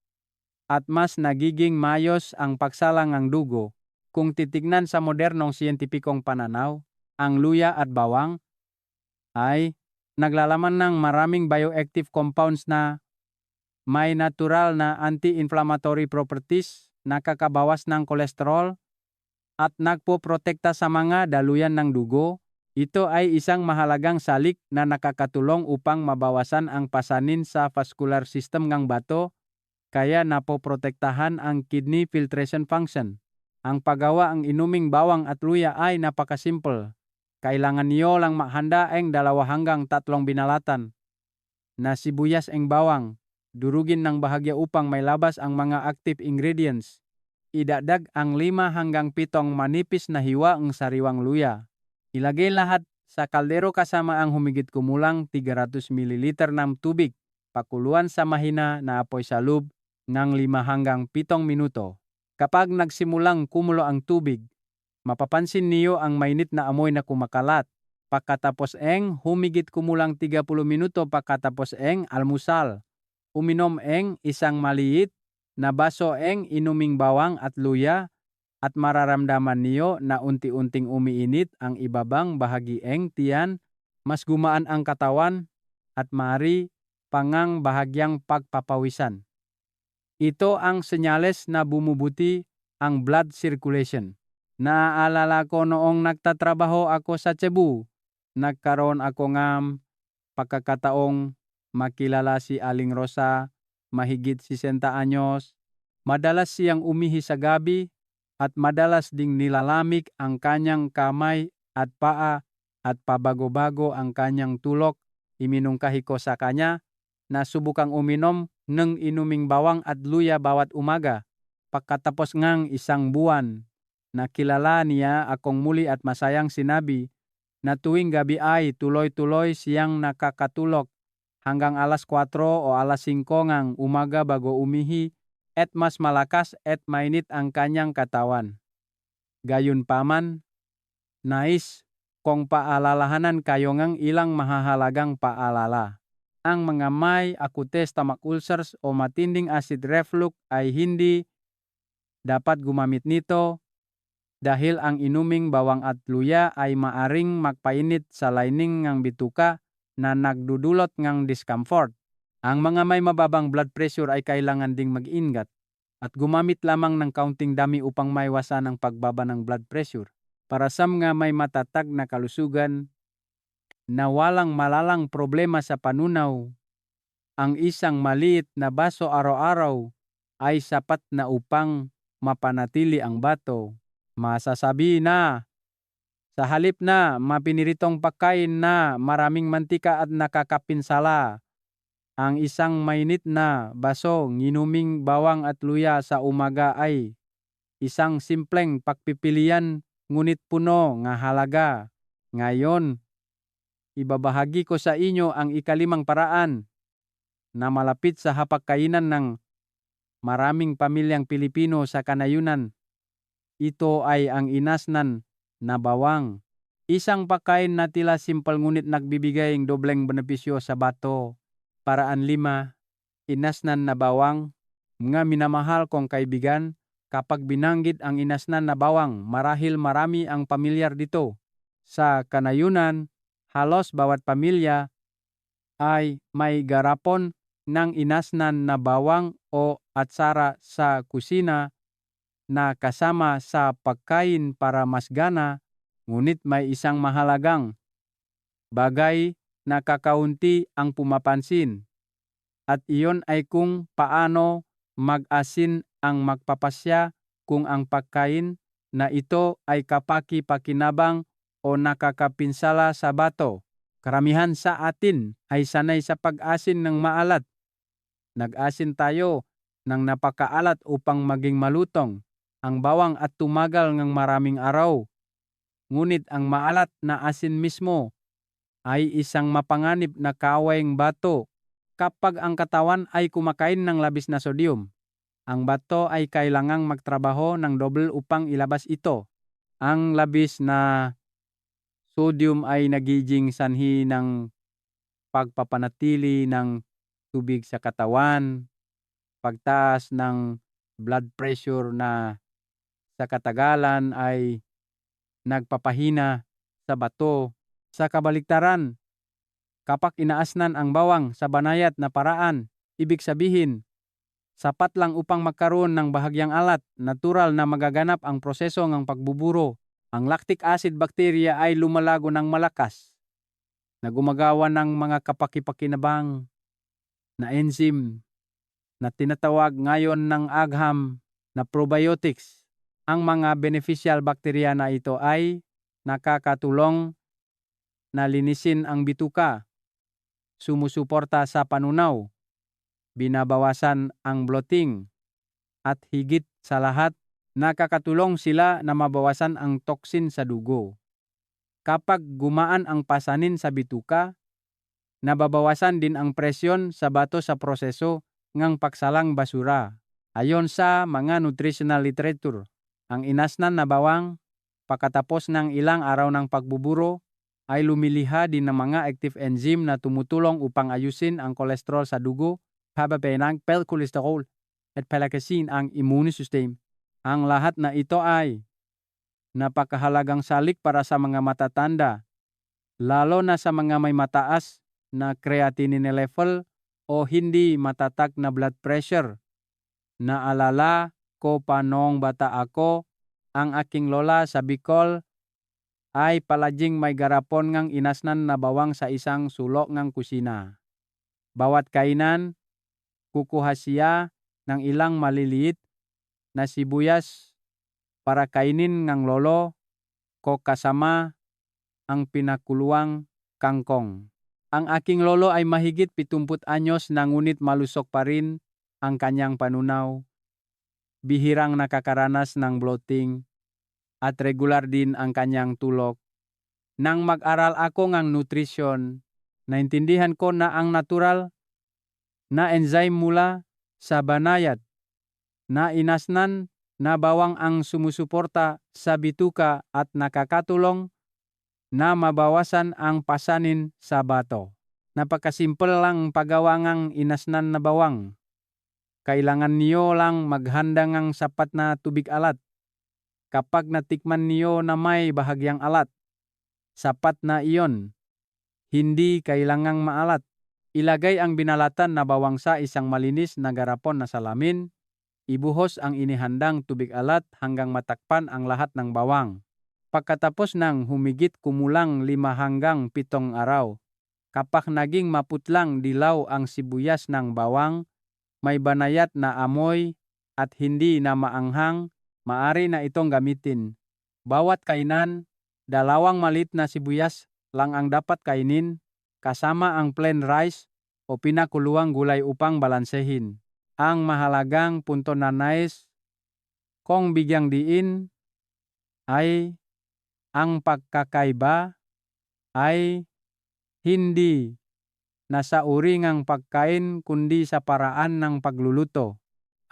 at mas nagiging mayos ang pagsalang ng dugo. Kung titignan sa modernong siyentipikong pananaw, ang luya at bawang ay naglalaman ng maraming bioactive compounds na may natural na anti-inflammatory properties, nakakabawas ng kolesterol, at nagpoprotekta sa mga daluyan ng dugo. Ito ay isang mahalagang salik na nakakatulong upang mabawasan ang pasanin sa vascular system ng bato, kaya napoprotektahan ang kidney filtration function. Ang paggawa ang inuming bawang at luya ay napakasimple. Kailangan niyo lang mahanda ang 2 hanggang 3 binalatan. na sibuyas eng bawang. Durugin ng bahagya upang mailabas ang mga active ingredients. Idagdag ang 5 hanggang 7 manipis na hiwa ng sariwang luya. Ilagay lahat sa kaldero kasama ang humigit kumulang 300 ml ng tubig. Pakuluan sa mahina na apoy sa loob ng 5 hanggang 7 minuto. Kapag nagsimulang kumulo ang tubig, mapapansin niyo ang mainit na amoy na kumakalat. Pagkatapos humigit kumulang 30 minuto pagkatapos almusal. Uminom isang maliit na baso inuming bawang at luya at mararamdaman niyo na unti-unting umiinit ang ibabang bahagi tiyan, mas gumaan ang katawan at maaari pangang bahagyang pagpapawisan. Ito ang senyales na bumubuti ang blood circulation. Naaalala ko noong nagtatrabaho ako sa Cebu, nagkaroon ako ng pagkakataong makilala si Aling Rosa, mahigit 60 anyos. Madalas siyang umihi sa gabi at madalas ding nilalamig ang kanyang kamay at paa at pabago-bago ang kanyang tulok. Iminungkahi ko sa kanya na subukang uminom ng inuming bawang at luya bawat umaga. Pagkatapos ng 1 buwan, nakilala niya akong muli at masayang sinabi na tuwing gabi ay tuloy-tuloy siyang nakakatulog hanggang alas 4 o alas 5 ng umaga bago umihi at mas malakas at mainit ang kanyang katawan. Gayunpaman, nais kong paalalahanan kayo ng ilang mahahalagang paalala. Ang mga may acute stomach ulcers o matinding acid reflux ay hindi dapat gumamit nito dahil ang inuming bawang at luya ay maaring magpainit sa lining ng bituka na nagdudulot ng discomfort. Ang mga may mababang blood pressure ay kailangan ding mag-ingat at gumamit lamang ng kaunting dami upang maiwasan ang pagbaba ng blood pressure. Para sa mga may matatag na kalusugan na walang malalang problema sa panunaw, ang isang maliit na baso araw-araw ay sapat na upang mapanatili ang bato. Masasabi na sa halip na mapiniritong pagkain na maraming mantika at nakakapinsala, ang isang mainit na baso nginuming bawang at luya sa umaga ay isang simpleng pagpipilian ngunit puno nga halaga. Ngayon, ibabahagi ko sa inyo ang ika-5 paraan na malapit sa hapagkainan ng maraming pamilyang Pilipino sa kanayunan. Ito ay ang inasnan na bawang. Isang pagkain na tila simple ngunit nagbibigay ng dobleng benepisyo sa bato. Paraan 5. Inasnan na bawang. Mga minamahal kong kaibigan, kapag binanggit ang inasnan na bawang, marahil marami ang pamilyar dito. Sa kanayunan, halos bawat pamilya ay may garapon ng inasnan na bawang o atsara sa kusina na kasama sa pagkain para mas gana, ngunit may isang mahalagang bagay na kakaunti ang pumapansin. At iyon ay kung paano mag-asin ang magpapasya kung ang pagkain na ito ay kapaki-pakinabang o nakakapinsala sa bato. Karamihan sa atin ay sanay sa pag-asin ng maalat. Nag-asin tayo ng napakaalat upang maging malutong ang bawang at tumagal ng maraming araw. Ngunit ang maalat na asin mismo ay isang mapanganib na kaawayang bato. Kapag ang katawan ay kumakain ng labis na sodium, ang bato ay kailangang magtrabaho ng double upang ilabas ito. Ang labis na sodium ay nagiging sanhi ng pagpapanatili ng tubig sa katawan, pagtaas ng blood pressure na sa katagalan ay nagpapahina sa bato. Sa kabaliktaran, kapag inaasnan ang bawang sa banayad na paraan, ibig sabihin, sapat lang upang magkaroon ng bahagyang alat, natural na magaganap ang proseso ng pagbuburo. Ang lactic acid bacteria ay lumalago ng malakas na gumagawa ng mga kapaki-pakinabang na enzyme na tinatawag ngayon ng agham na probiotics. Ang mga beneficial bacteria na ito ay nakakatulong na linisin ang bituka, sumusuporta sa panunaw, binabawasan ang bloating, at higit sa lahat, nakakatulong sila na mabawasan ang toksin sa dugo. Kapag gumaan ang pasanin sa bituka, nababawasan din ang presyon sa bato sa proseso ngang pagsalang basura. Ayon sa mga nutritional literature, ang inasnan na bawang, pagkatapos ng ilang araw ng pagbuburo, ay lumiliha din ng mga active enzyme na tumutulong upang ayusin ang kolesterol sa dugo, pababain ang cholesterol, at palakasin ang immune system. Ang lahat na ito ay napakahalagang salik para sa mga matatanda, lalo na sa mga may mataas na creatinine level o hindi matatak na blood pressure. Naalala ko pa noong bata ako, ang aking lola sa Bicol ay palaging may garapon ngang inasnan na bawang sa isang sulok ngang kusina. Bawat kainan, kukuha siya ng ilang maliliit na sibuyas para kainin ngang lolo ko kasama ang pinakuluang kangkong. Ang aking lolo ay mahigit 70 anyos na ngunit malusog pa rin ang kanyang panunaw. Bihirang nakakaranas ng bloating at regular din ang kanyang tulog. Nang mag-aral ako ng nutrition, naintindihan ko na ang natural na enzyme mula sa banayad na inasnan na bawang ang sumusuporta sa bituka at nakakatulong na mabawasan ang pasanin sa bato. Napakasimple lang paggawa ng inasnan na bawang. Kailangan niyo lang maghanda ng sapat na tubig alat. Kapag natikman niyo na may bahagyang alat, sapat na iyon. Hindi kailangang maalat. Ilagay ang binalatan na bawang sa isang malinis na garapon na salamin. Ibuhos ang inihandang tubig alat hanggang matakpan ang lahat ng bawang. Pagkatapos ng humigit kumulang 5 hanggang 7 araw, kapag naging maputlang dilaw ang sibuyas ng bawang, may banayat na amoy at hindi na maanghang, maaari na itong gamitin. Bawat kainan, 2 maliit na sibuyas lang ang dapat kainin, kasama ang plain rice o pinakuluang gulay upang balansehin. Ang mahalagang punto na nais kong bigyang diin ay ang pagkakaiba ay hindi nasa uri ng pagkain kundi sa paraan ng pagluluto.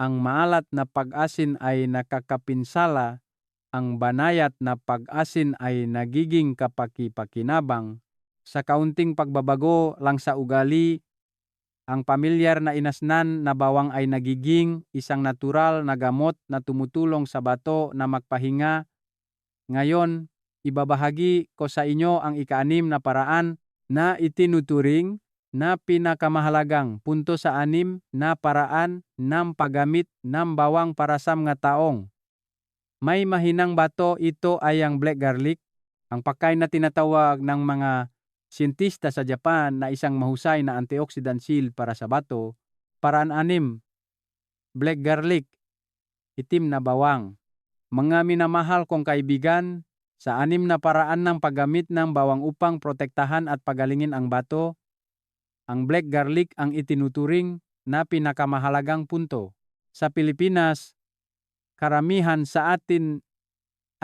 Ang maalat na pag-asin ay nakakapinsala, ang banayat na pag-asin ay nagiging kapaki-pakinabang. Sa kaunting pagbabago lang sa ugali, ang pamilyar na inasnan na bawang ay nagiging isang natural na gamot na tumutulong sa bato na magpahinga. Ngayon, ibabahagi ko sa inyo ang ika-6 na paraan na itinuturing na pinakamahalagang punto sa 6 na paraan ng paggamit ng bawang para sa mga taong may mahinang bato. Ito ay ang black garlic, ang pagkain na tinatawag ng mga siyentista sa Japan na isang mahusay na antioxidant shield para sa bato. Paraan 6, black garlic, itim na bawang. Mga minamahal kong kaibigan, sa 6 na paraan ng paggamit ng bawang upang protektahan at pagalingin ang bato, ang black garlic ang itinuturing na pinakamahalagang punto. Sa Pilipinas, karamihan sa atin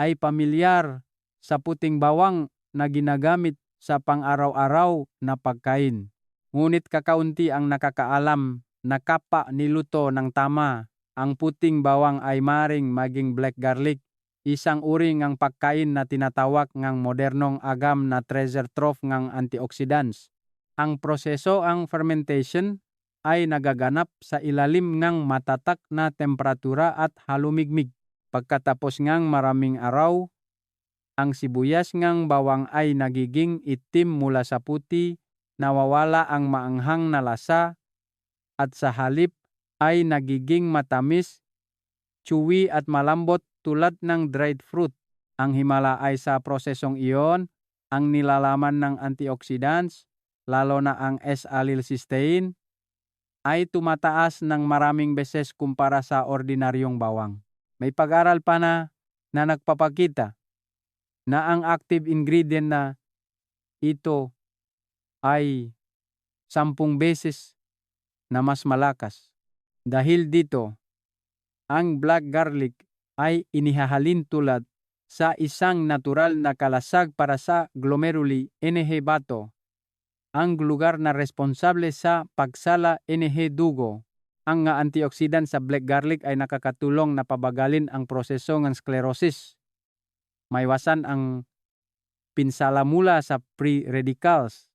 ay pamilyar sa puting bawang na ginagamit sa pang-araw-araw na pagkain. Ngunit kakaunti ang nakakaalam na kapag niluto ng tama, ang puting bawang ay maring maging black garlic, isang uri ng pagkain na tinatawag ng modernong agam na treasure trove ng antioxidants. Ang proseso ang fermentation ay nagaganap sa ilalim ng matatak na temperatura at halumigmig. Pagkatapos ng maraming araw, ang sibuyas ng bawang ay nagiging itim mula sa puti, nawawala ang maanghang na lasa, at sa halip ay nagiging matamis, chewy at malambot tulad ng dried fruit. Ang himala ay sa prosesong iyon, ang nilalaman ng antioxidants, lalo na ang S-alilcysteine, ay tumataas ng maraming beses kumpara sa ordinaryong bawang. May pag-aral pa na nagpapakita na ang active ingredient na ito ay 10 beses na mas malakas. Dahil dito, ang black garlic ay inihahalin tulad sa isang natural na kalasag para sa glomeruli NG bato, ang lugar na responsable sa pagsala NG dugo. Ang nga antioxidant sa black garlic ay nakakatulong na pabagalin ang proseso ng sclerosis. Maiwasan ang pinsala mula sa free radicals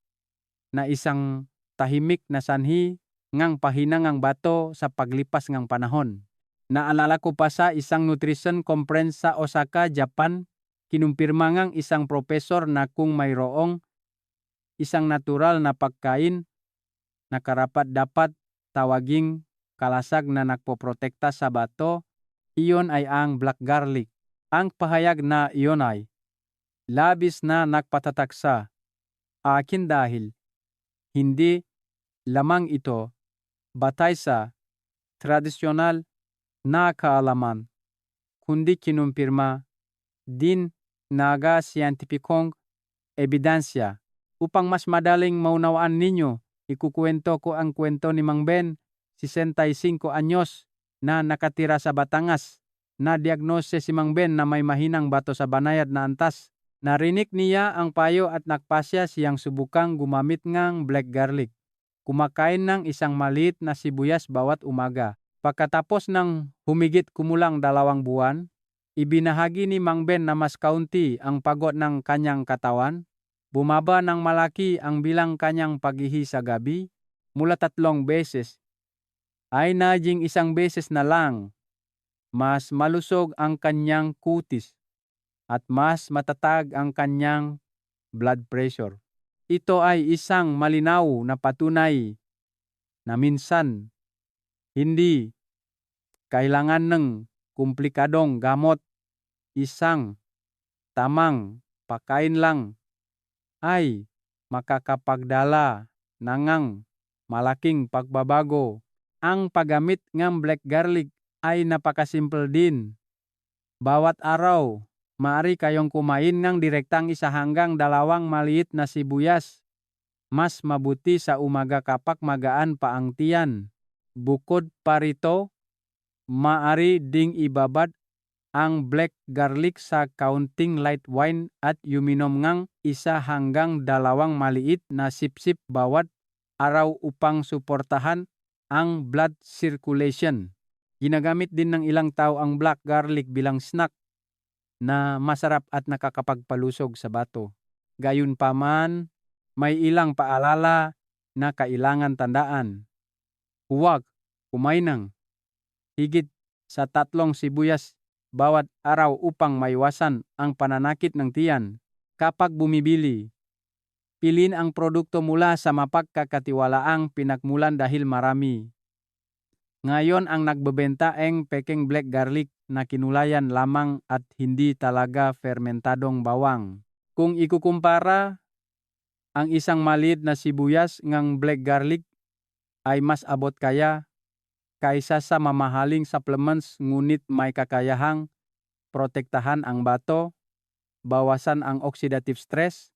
na isang tahimik na sanhi ngang pahinang ang bato sa paglipas ng panahon. Naalala ko pa sa isang nutrition conference sa Osaka, Japan, kinumpirma ngang isang profesor na kung mayroong isang natural na pagkain na karapat dapat tawaging kalasag na nagpoprotekta sa bato, iyon ay ang black garlic. Ang pahayag na iyon ay labis na nagpatatak sa akin dahil hindi lamang ito batay sa tradisyonal na kaalaman, kundi kinumpirma din naga siyentipikong ebidensya. Upang mas madaling maunawaan ninyo, ikukwento ko ang kwento ni Mang Ben, 65 anyos, na nakatira sa Batangas. Na-diagnose si Mang Ben na may mahinang bato sa banayad na antas. Narinig niya ang payo at nagpasya siyang subukang gumamit ng black garlic. Kumakain ng isang maliit na sibuyas bawat umaga. Pagkatapos ng humigit kumulang 2 buwan, ibinahagi ni Mang Ben na mas kaunti ang pagod ng kanyang katawan. Bumaba ng malaki ang bilang kanyang paghihi sa gabi, mula 3 beses ay naging 1 beses na lang. Mas malusog ang kanyang kutis at mas matatag ang kanyang blood pressure. Ito ay isang malinaw na patunay na minsan hindi kailangan ng komplikadong gamot. Isang tamang pagkain lang ay makakapagdala ng malaking pagbabago. Ang paggamit ng black garlic ay napakasimple din. Bawat araw, maaari kayong kumain ng direktang 1 hanggang 2 maliit na sibuyas. Mas mabuti sa umaga kapag magaan pa ang tiyan. Bukod pa rito, maaari ding ibabad ang black garlic sa kaunting light wine at yuminom ng 1 hanggang 2 maliit na sip-sip bawat araw upang suportahan ang blood circulation. Ginagamit din ng ilang tao ang black garlic bilang snack na masarap at nakakapagpalusog sa bato. Gayunpaman, may ilang paalala na kailangan tandaan. Huwag kumain ng higit sa 3 sibuyas bawat araw upang maiwasan ang pananakit ng tiyan. Kapag bumibili, piliin ang produkto mula sa mapagkakatiwalaang pinagmulan dahil marami ngayon ang nagbebenta ang peking black garlic na kinulayan lamang at hindi talaga fermentadong bawang. Kung ikukumpara, ang isang maliit na sibuyas ng black garlic ay mas abot kaya kaysa sa mamahaling supplements, ngunit may kakayahang protektahan ang bato, bawasan ang oxidative stress,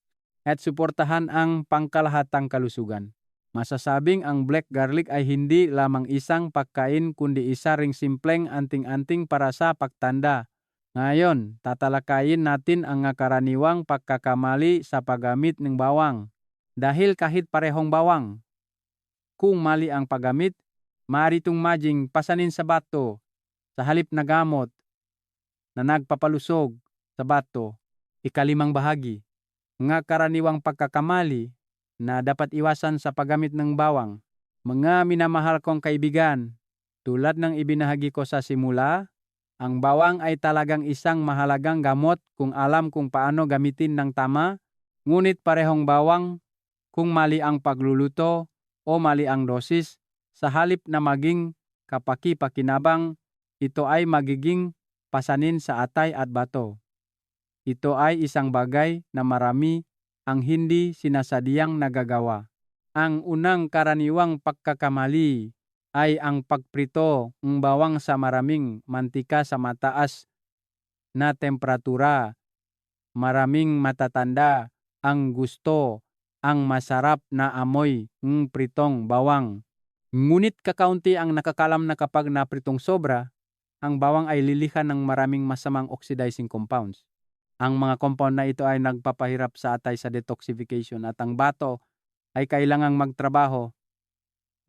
at suportahan ang pangkalahatang kalusugan. Masasabing ang black garlic ay hindi lamang isang pagkain kundi isa ring simpleng anting-anting para sa pagtanda. Ngayon, tatalakayin natin ang karaniwang pagkakamali sa paggamit ng bawang. Dahil kahit parehong bawang, kung mali ang paggamit, maaari itong maging pasanin sa bato sa halip na gamot na nagpapalusog sa bato. 5 bahagi. Mga karaniwang pagkakamali na dapat iwasan sa paggamit ng bawang. Mga minamahal kong kaibigan, tulad ng ibinahagi ko sa simula, ang bawang ay talagang isang mahalagang gamot kung alam kung paano gamitin ng tama, ngunit parehong bawang kung mali ang pagluluto o mali ang dosis, sa halip na maging kapaki-pakinabang, ito ay magiging pasanin sa atay at bato. Ito ay isang bagay na marami ang hindi sinasadyang nagagawa. Ang unang karaniwang pagkakamali ay ang pagprito ng bawang sa maraming mantika sa mataas na temperatura. Maraming matatanda ang gusto ang masarap na amoy ng pritong bawang. Ngunit kakaunti ang nakakalam na kapag napritong sobra, ang bawang ay lilihan ng maraming masamang oxidizing compounds. Ang mga compound na ito ay nagpapahirap sa atay sa detoxification at ang bato ay kailangang magtrabaho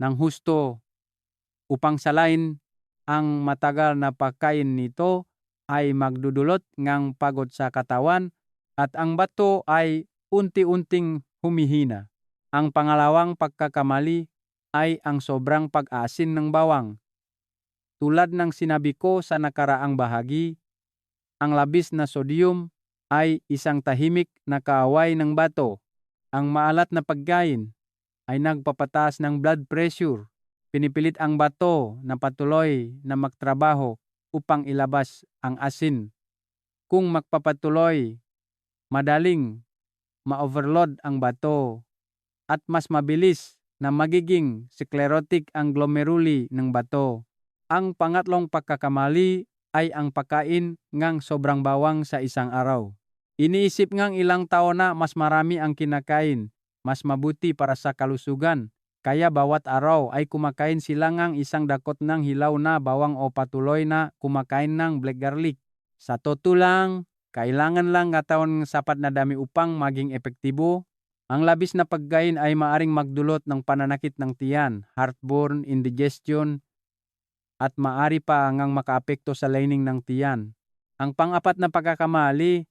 ng husto upang salain ang matagal na pagkain nito ay magdudulot ng pagod sa katawan at ang bato ay unti-unting humihina. Ang pangalawang pagkakamali ay ang sobrang pag-asin ng bawang. Tulad ng sinabi ko sa nakaraang bahagi, ang labis na sodium ay isang tahimik na kaaway ng bato. Ang maalat na pagkain ay nagpapataas ng blood pressure. Pinipilit ang bato na patuloy na magtrabaho upang ilabas ang asin. Kung magpapatuloy, madaling ma-overload ang bato at mas mabilis na magiging sclerotic ang glomeruli ng bato. Ang pangatlong pagkakamali ay ang pagkain ngang sobrang bawang sa isang araw. Iniisip ngang ilang tao na mas marami ang kinakain, mas mabuti para sa kalusugan. Kaya bawat araw ay kumakain sila ngang isang dakot ng hilaw na bawang o patuloy na kumakain ng black garlic. Sa totoo lang, kailangan lang katawan ng sapat na dami upang maging epektibo. Ang labis na pagkain ay maaring magdulot ng pananakit ng tiyan, heartburn, indigestion, at maari pa ngang makaapekto sa lining ng tiyan. Ang pang-apat na pagkakamali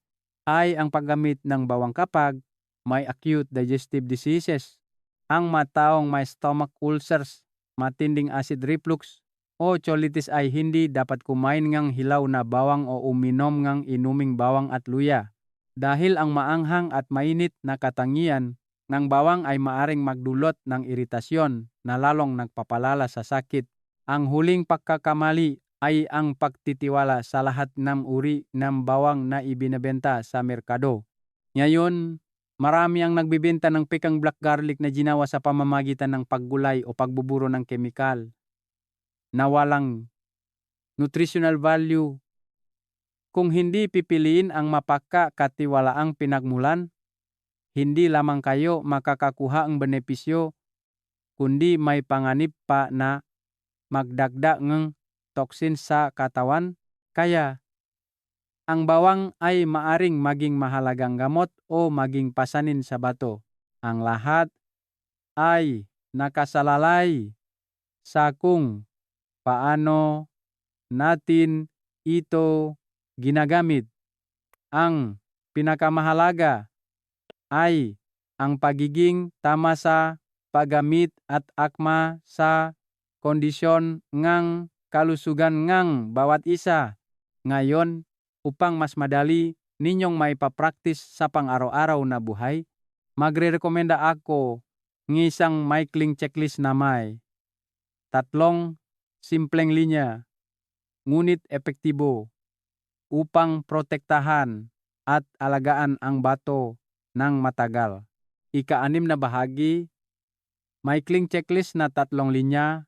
ay ang paggamit ng bawang kapag may acute digestive diseases. Ang mataong may stomach ulcers, matinding acid reflux, o colitis ay hindi dapat kumain ngang hilaw na bawang o uminom ngang inuming bawang at luya. Dahil ang maanghang at mainit na katangian ng bawang ay maaring magdulot ng iritasyon na lalong nagpapalala sa sakit. Ang huling pagkakamali ay ang pagtitiwala sa lahat ng uri ng bawang na ibinebenta sa merkado. Ngayon, marami ang nagbibenta ng pikang black garlic na ginawa sa pamamagitan ng paggulay o pagbuburo ng kemikal na walang nutritional value. Kung hindi pipiliin ang mapagkakatiwalaang pinagmulan, hindi lamang kayo makakakuha ang benepisyo, kundi may panganib pa na magdagdag ng toxin sa katawan. Kaya, ang bawang ay maaring maging mahalagang gamot o maging pasanin sa bato. Ang lahat ay nakasalalay sa kung paano natin ito ginagamit. Ang pinakamahalaga ay ang pagiging tama sa paggamit at akma sa kondisyon ngang kalusugan ngang bawat isa. Ngayon, upang mas madali ninyong maipapractice sa pang-araw-araw na buhay, magre-rekomenda ako ng isang maikling checklist na may 3 simpleng linya, ngunit epektibo, upang protektahan at alagaan ang bato ng matagal. Ika-6 na bahagi, maikling checklist na 3 linya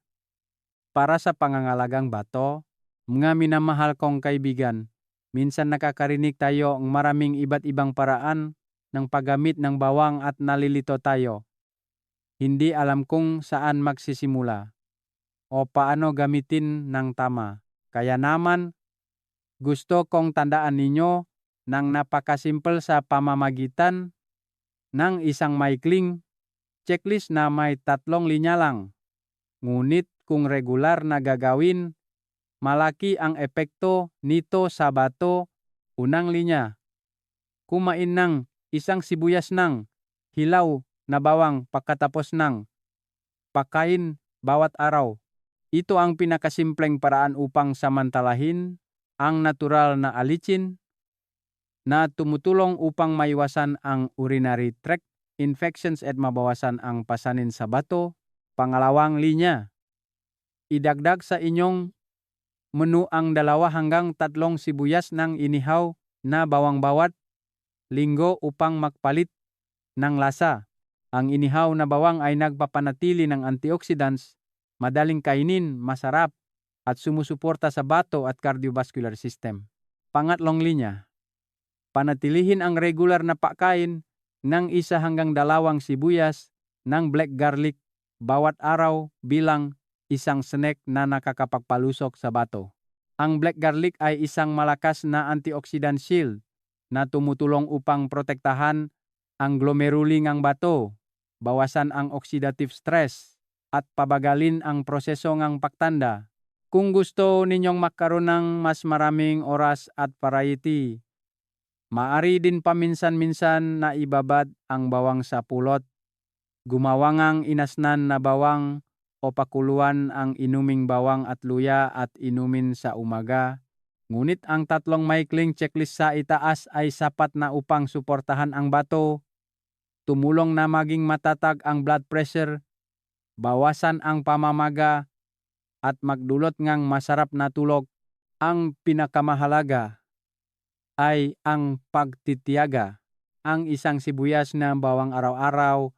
para sa pangangalagang bato. Mga minamahal kong kaibigan, minsan nakakarinig tayo ng maraming iba't ibang paraan ng paggamit ng bawang at nalilito tayo. Hindi alam kung saan magsisimula o paano gamitin ng tama. Kaya naman, gusto kong tandaan ninyo ng napakasimple sa pamamagitan ng isang maikling checklist na may 3 linya lang. Ngunit kung regular na gagawin, malaki ang epekto nito sa bato. Unang linya, kumain ng isang sibuyas ng hilaw na bawang pagkatapos ng pagkain bawat araw. Ito ang pinakasimpleng paraan upang samantalahin ang natural na alicin na tumutulong upang maiwasan ang urinary tract infections at mabawasan ang pasanin sa bato. Pangalawang linya, idagdag sa inyong menu ang 2 hanggang 3 sibuyas ng inihaw na bawang bawat linggo upang magpalit ng lasa. Ang inihaw na bawang ay nagpapanatili ng antioxidants, madaling kainin, masarap, at sumusuporta sa bato at cardiovascular system. Pangatlong linya, panatilihin ang regular na pagkain ng 1 hanggang 2 sibuyas ng black garlic bawat araw bilang isang snack na nakakapagpalusok sa bato. Ang black garlic ay isang malakas na antioxidant shield na tumutulong upang protektahan ang glomeruli ng bato, bawasan ang oxidative stress, at pabagalin ang proseso ng pagtanda. Kung gusto ninyong magkaroon ng mas maraming oras at variety, maari din paminsan-minsan na ibabad ang bawang sa pulot. Gumawa ngang inasnan na bawang o pakuluan ang inuming bawang at luya at inumin sa umaga. Ngunit ang 3 maikling checklist sa itaas ay sapat na upang suportahan ang bato, tumulong na maging matatag ang blood pressure, bawasan ang pamamaga, at magdulot ngang masarap na tulog. Ang pinakamahalaga ay ang pagtitiyaga. Ang isang sibuyas na bawang araw-araw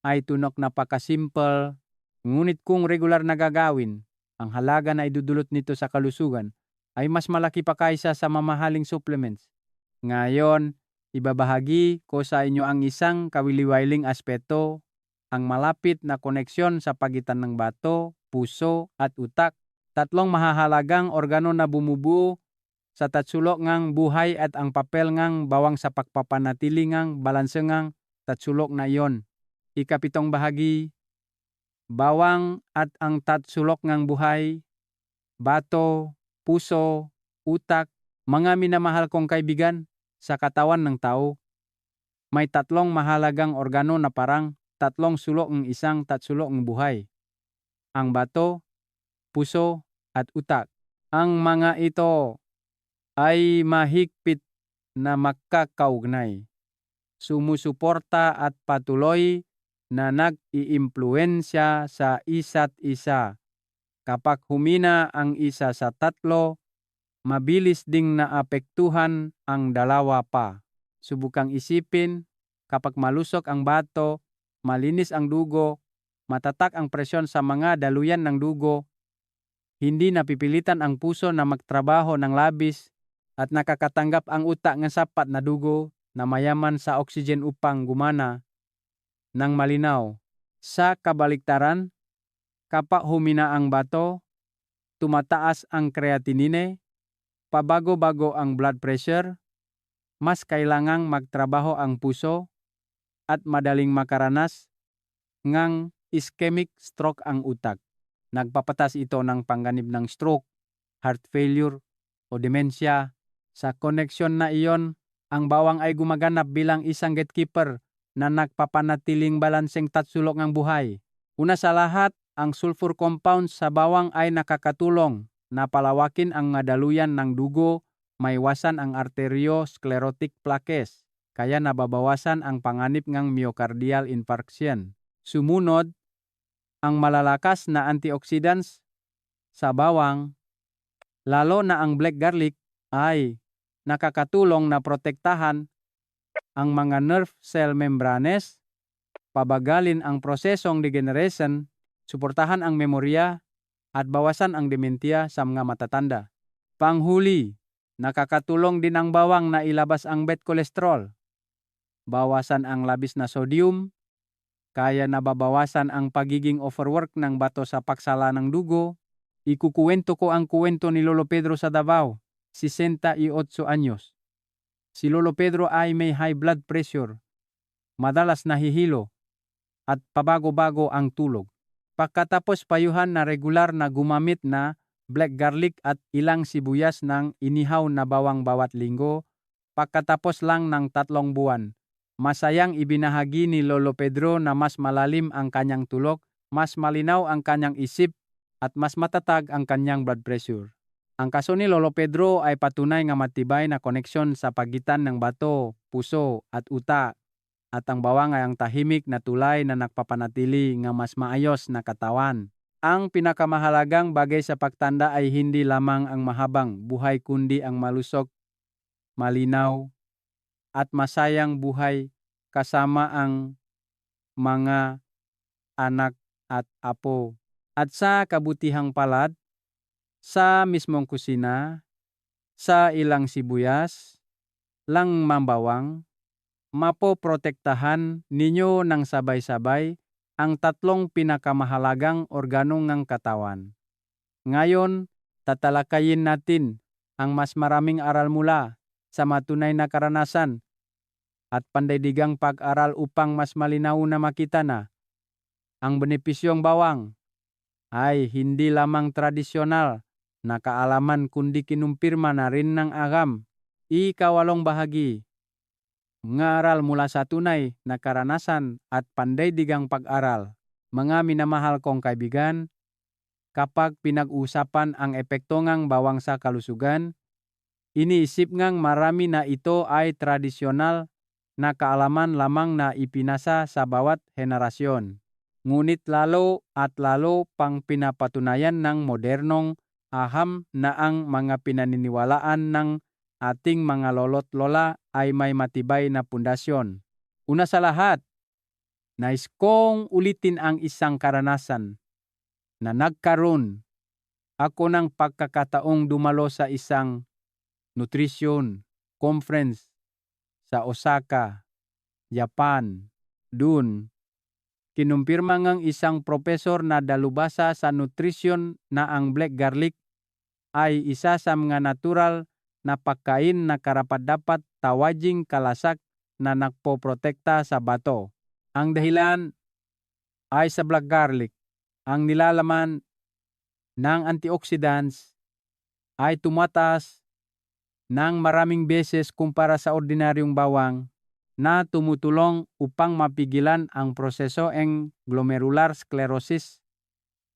ay tunok na pakasimple, ngunit kung regular na gagawin, ang halaga na idudulot nito sa kalusugan ay mas malaki pa kaysa sa mamahaling supplements. Ngayon, ibabahagi ko sa inyo ang isang kawili-wiling aspeto, ang malapit na koneksyon sa pagitan ng bato, puso at utak. 3 mahahalagang organo na bumubuo sa tatsulok ngang buhay at ang papel ngang bawang sa pagpapanatili ngang balanse ngang tatsulok na iyon. Ikapitong bahagi, bawang at ang tatsulok ngang buhay, bato, puso, utak, mga minamahal kong kaibigan, sa katawan ng tao, may 3 mahalagang organo na parang 3 sulok ng isang tatsulok ng buhay. Ang bato, puso, at utak. Ang mga ito ay mahigpit na magkakaugnay, sumusuporta at patuloy na nag-iimpluwensya sa isa't isa. Kapag humina ang isa sa 3, mabilis ding naapektuhan ang 2 pa. Subukang isipin, kapag malusok ang bato, malinis ang dugo, matatak ang presyon sa mga daluyan ng dugo, hindi napipilitan ang puso na magtrabaho ng labis, at nakakatanggap ang utak ng sapat na dugo na mayaman sa oxygen upang gumana ng malinaw. Sa kabaliktaran, kapag humina ang bato, tumataas ang creatinine, pabago-bago ang blood pressure, mas kailangang magtrabaho ang puso, at madaling makaranas ngang ischemic stroke ang utak. Nagpapatas ito ng panganib ng stroke, heart failure, o dementia. Sa koneksyon na iyon, ang bawang ay gumaganap bilang isang gatekeeper na nagpapanatiling balanseng tatsulok ng buhay. Una sa lahat, ang sulfur compounds sa bawang ay nakakatulong na palawakin ang daluyan ng dugo, maiwasan ang arteriosclerotic plaques, kaya nababawasan ang panganib ng myocardial infarction. Sumunod, ang malalakas na antioxidants sa bawang, lalo na ang black garlic, ay nakakatulong na protektahan ang mga nerve cell membranes, pabagalin ang prosesong degeneration, suportahan ang memorya, at bawasan ang dementia sa mga matatanda. Panghuli, nakakatulong din ang bawang na ilabas ang bad cholesterol, bawasan ang labis na sodium, kaya nababawasan ang pagiging overwork ng bato sa pagsala ng dugo. Ikukuwento ko ang kuwento ni Lolo Pedro sa Davao, 68 anyos. Si Lolo Pedro ay may high blood pressure, madalas nahihilo, at pabago-bago ang tulog. Pagkatapos payuhan na regular na gumamit na black garlic at ilang sibuyas ng inihaw na bawang bawat linggo, pagkatapos lang ng 3 buwan, masayang ibinahagi ni Lolo Pedro na mas malalim ang kanyang tulog, mas malinaw ang kanyang isip, at mas matatag ang kanyang blood pressure. Ang kaso ni Lolo Pedro ay patunay nga matibay na koneksyon sa pagitan ng bato, puso, at utak, at ang bawang ay ang tahimik na tulay na nagpapanatili nga mas maayos na katawan. Ang pinakamahalagang bagay sa pagtanda ay hindi lamang ang mahabang buhay kundi ang malusog, malinaw, at masayang buhay kasama ang mga anak at apo. At sa kabutihang palad, sa mismong kusina, sa ilang sibuyas, lang mambawang, mapoprotektahan ninyo ng sabay-sabay ang tatlong pinakamahalagang organo ng katawan. Ngayon, tatalakayin natin ang mas maraming aral mula sa matunay na karanasan at pandaigdigang pag-aral upang mas malinaw na makita na ang benepisyong bawang ay hindi lamang tradisyonal na kaalaman kundi kinumpirma na rin ng agam. Ikawalong bahagi, ngaral mula sa tunay na karanasan at pandaigdigang pag-aral. Mga minamahal kong kaibigan, kapag pinag-usapan ang epekto ng bawang sa kalusugan, iniisip ngang marami na ito ay tradisyonal na kaalaman lamang na ipinasa sa bawat henerasyon. Ngunit lalo at lalo pang pinapatunayan ng modernong aham na ang mga pinaniniwalaan ng ating mga lolo't lola ay may matibay na pundasyon. Una sa lahat, nais kong ulitin ang isang karanasan na nagkaroon ako ng pagkakataong dumalo sa isang nutrition conference sa Osaka, Japan. Dun, kinumpirma ng isang profesor na dalubhasa sa nutrition na ang black garlic ay isa sa mga natural na pagkain na karapat-dapat tawaging kalasak na nagpoprotekta sa bato. Ang dahilan ay sa black garlic. Ang nilalaman ng antioxidants ay tumataas ng maraming beses kumpara sa ordinaryong bawang na tumutulong upang mapigilan ang proseso ng glomerular sclerosis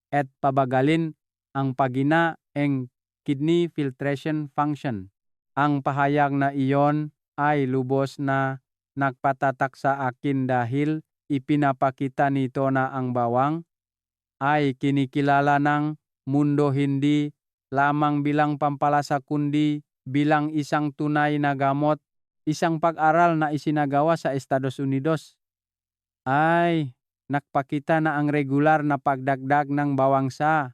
at pabagalin ang paghina ng kidney filtration function. Ang pahayag na iyon ay lubos na nagpatatak sa akin dahil ipinapakita nito na ang bawang ay kinikilala ng mundo hindi lamang bilang pampalasa kundi bilang isang tunay na gamot. Isang pag-aral na isinagawa sa Estados Unidos ay nakpakita na ang regular na pagdagdag ng bawang sa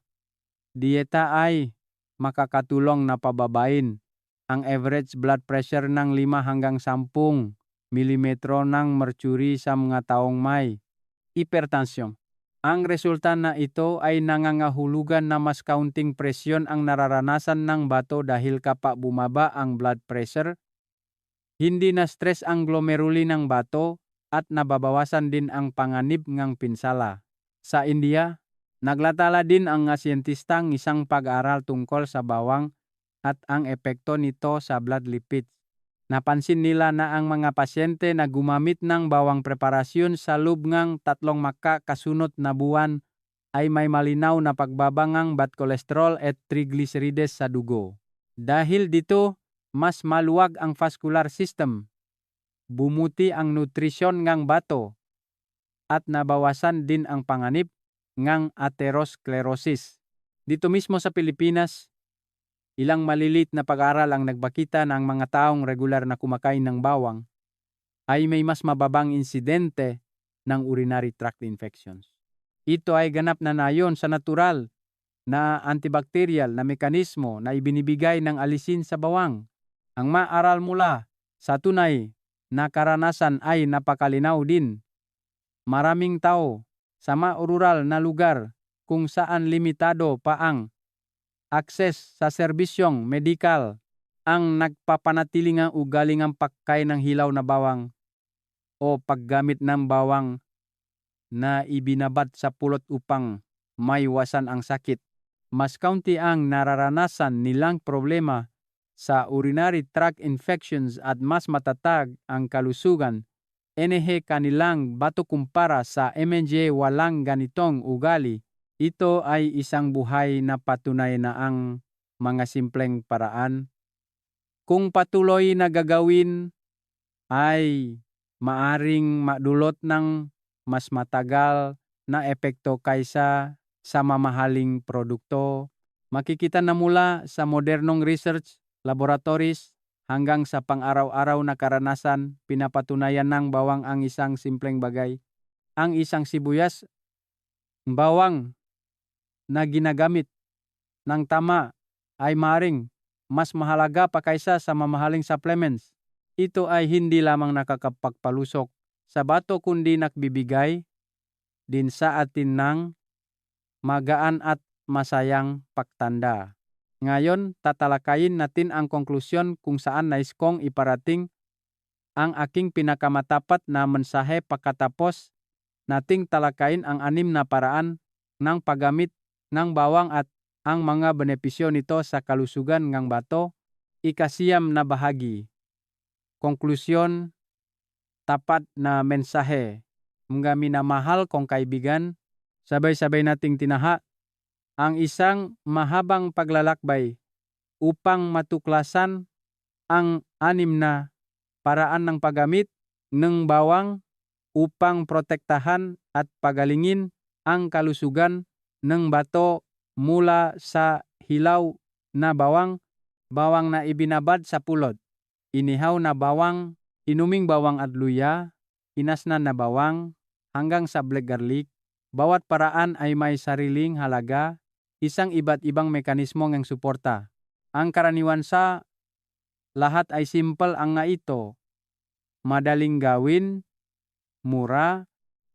dieta ay makakatulong na pababain ang average blood pressure ng 5 hanggang 10 milimetro ng mercury sa mga taong may hipertansyon. Ang resulta na ito ay nangangahulugan na mas kaunting presyon ang nararanasan ng bato dahil kapag bumaba ang blood pressure, hindi na stress ang glomeruli ng bato at nababawasan din ang panganib ng pinsala. Sa India, naglatala din ang mga siyentistang isang pag-aaral tungkol sa bawang at ang epekto nito sa blood lipids. Napansin nila na ang mga pasyente na gumamit ng bawang preparasyon sa loob ng 3 kasunod na buwan ay may malinaw na pagbaba ng bad cholesterol at triglycerides sa dugo. Dahil dito, mas maluwag ang vascular system, bumuti ang nutrisyon ng bato, at nabawasan din ang panganib ng atherosclerosis. Dito mismo sa Pilipinas, ilang malilit na pag-aaral ang nagbakita na ang mga taong regular na kumakain ng bawang ay may mas mababang insidente ng urinary tract infections. Ito ay ganap na nayon sa natural na antibacterial na mekanismo na ibinibigay ng alisin sa bawang. Ang maaral mula sa tunay na karanasan ay napakalinaw din. Maraming tao sa rural na lugar kung saan limitado pa ang access sa serbisyong medikal ang nagpapanatiling ang ugaling ang pagkain ng hilaw na bawang o paggamit ng bawang na ibinabad sa pulot upang maiwasan ang sakit. Mas kaunti ang nararanasan nilang problema sa urinary tract infections at mas matatag ang kalusugan. Kanilang bato kumpara sa MNJ walang ganitong ugali. Ito ay isang buhay na patunay na ang mga simpleng paraan kung patuloy na gagawin ay maaring madulot ng mas matagal na epekto kaysa sa mamahaling produkto. Makikita na mula sa modernong research laboratories hanggang sa pang-araw-araw na karanasan, pinapatunayan ng bawang ang isang simpleng bagay. Ang isang sibuyas, bawang na ginagamit ng tama ay maring mas mahalaga pa kaysa sa mamahaling supplements. ito ay hindi lamang nakakapagpalusok sa bato kundi nagbibigay din sa atin ng magaan at masayang pagtanda. Ngayon, tatalakayin natin ang konklusyon kung saan nais kong iparating ang aking pinakamatapat na mensahe pagkatapos nating talakayin ang 6 na paraan ng paggamit ng bawang at ang mga benepisyo nito sa kalusugan ng bato. Ikasiyam na bahagi. Konklusyon, tapat na mensahe. Mga minamahal kong kaibigan, sabay-sabay nating tinaha ang isang mahabang paglalakbay upang matuklasan ang 6 na paraan ng paggamit ng bawang upang protektahan at pagalingin ang kalusugan ng bato mula sa hilaw na bawang na ibinabad sa pulot, inihaw na bawang, inuming bawang at luya, inasnan na bawang, hanggang sa black garlic. Bawat paraan ay may sariling halaga, isang iba't ibang mekanismo ng suporta. Ang karaniwan sa lahat ay simple ang nga ito. Madaling gawin, mura,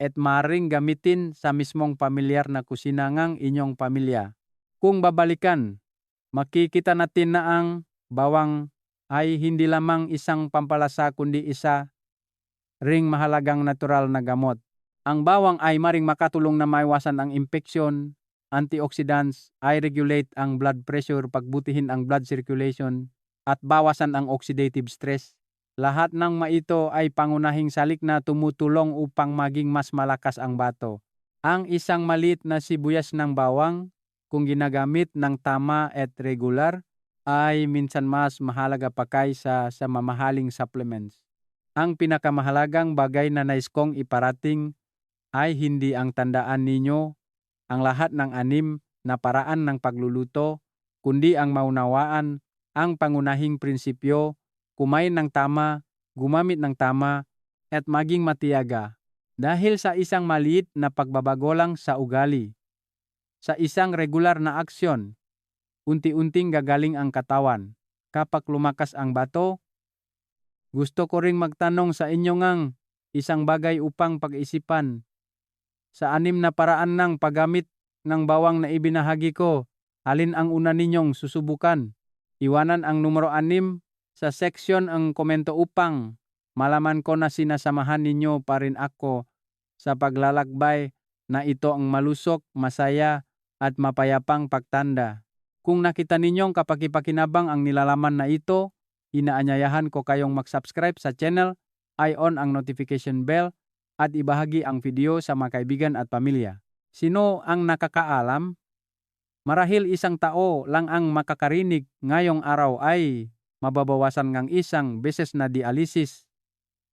at maring gamitin sa mismong pamilyar na kusina ng inyong pamilya. Kung babalikan, makikita natin na ang bawang ay hindi lamang isang pampalasa kundi isa ring mahalagang natural na gamot. Ang bawang ay maring makatulong na maiwasan ang infeksyon, antioxidants, ay regulate ang blood pressure, pagbutihin ang blood circulation, at bawasan ang oxidative stress. Lahat ng maito ay pangunahing salik na tumutulong upang maging mas malakas ang bato. Ang isang maliit na sibuyas ng bawang, kung ginagamit ng tama at regular, ay minsan mas mahalaga pa kaysa sa mamahaling supplements. Ang pinakamahalagang bagay na nais kong iparating ay hindi ang tandaan ninyo ang lahat ng 6 na paraan ng pagluluto, kundi ang maunawaan ang pangunahing prinsipyo, kumain ng tama, gumamit ng tama, at maging matiyaga. Dahil sa isang maliit na pagbabago lang sa ugali, sa isang regular na aksyon, unti-unting gagaling ang katawan. Kapag lumakas ang bato, gusto ko ring magtanong sa inyo ngang isang bagay upang pag-isipan. Sa 6 na paraan ng paggamit ng bawang na ibinahagi ko, alin ang una ninyong susubukan? Iwanan ang numero 6 sa section ang komento upang malaman ko na sinasamahan ninyo pa rin ako sa paglalakbay na ito ang malusok, masaya, at mapayapang pagtanda. Kung nakita ninyong kapakipakinabang ang nilalaman na ito, inaanyayahan ko kayong mag-subscribe sa channel, i-on ang notification bell, at ibahagi ang video sa mga kaibigan at pamilya. Sino ang nakakaalam? Marahil isang tao lang ang makakarinig ngayong araw ay mababawasan ngang isang beses na dialysis,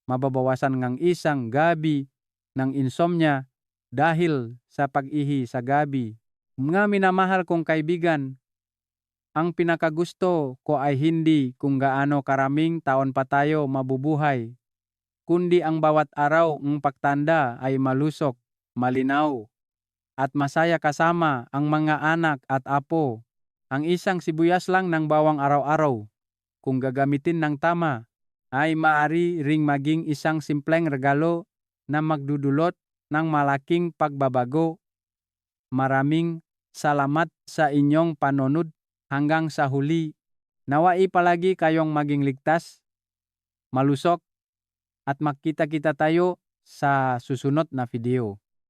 mababawasan ngang isang gabi ng insomnia dahil sa pag-ihi sa gabi. Mga minamahal kong kaibigan, ang pinakagusto ko ay hindi kung gaano karaming taon pa tayo mabubuhay, kundi ang bawat araw ng pagtanda ay malusok, malinaw, at masaya kasama ang mga anak at apo. Ang isang sibuyas lang ng bawang araw-araw, kung gagamitin ng tama, ay maaari ring maging isang simpleng regalo na magdudulot ng malaking pagbabago. Maraming salamat sa inyong panonood hanggang sa huli. Nawai palagi kayong maging ligtas, malusok, at makita-kita tayo sa susunod na video.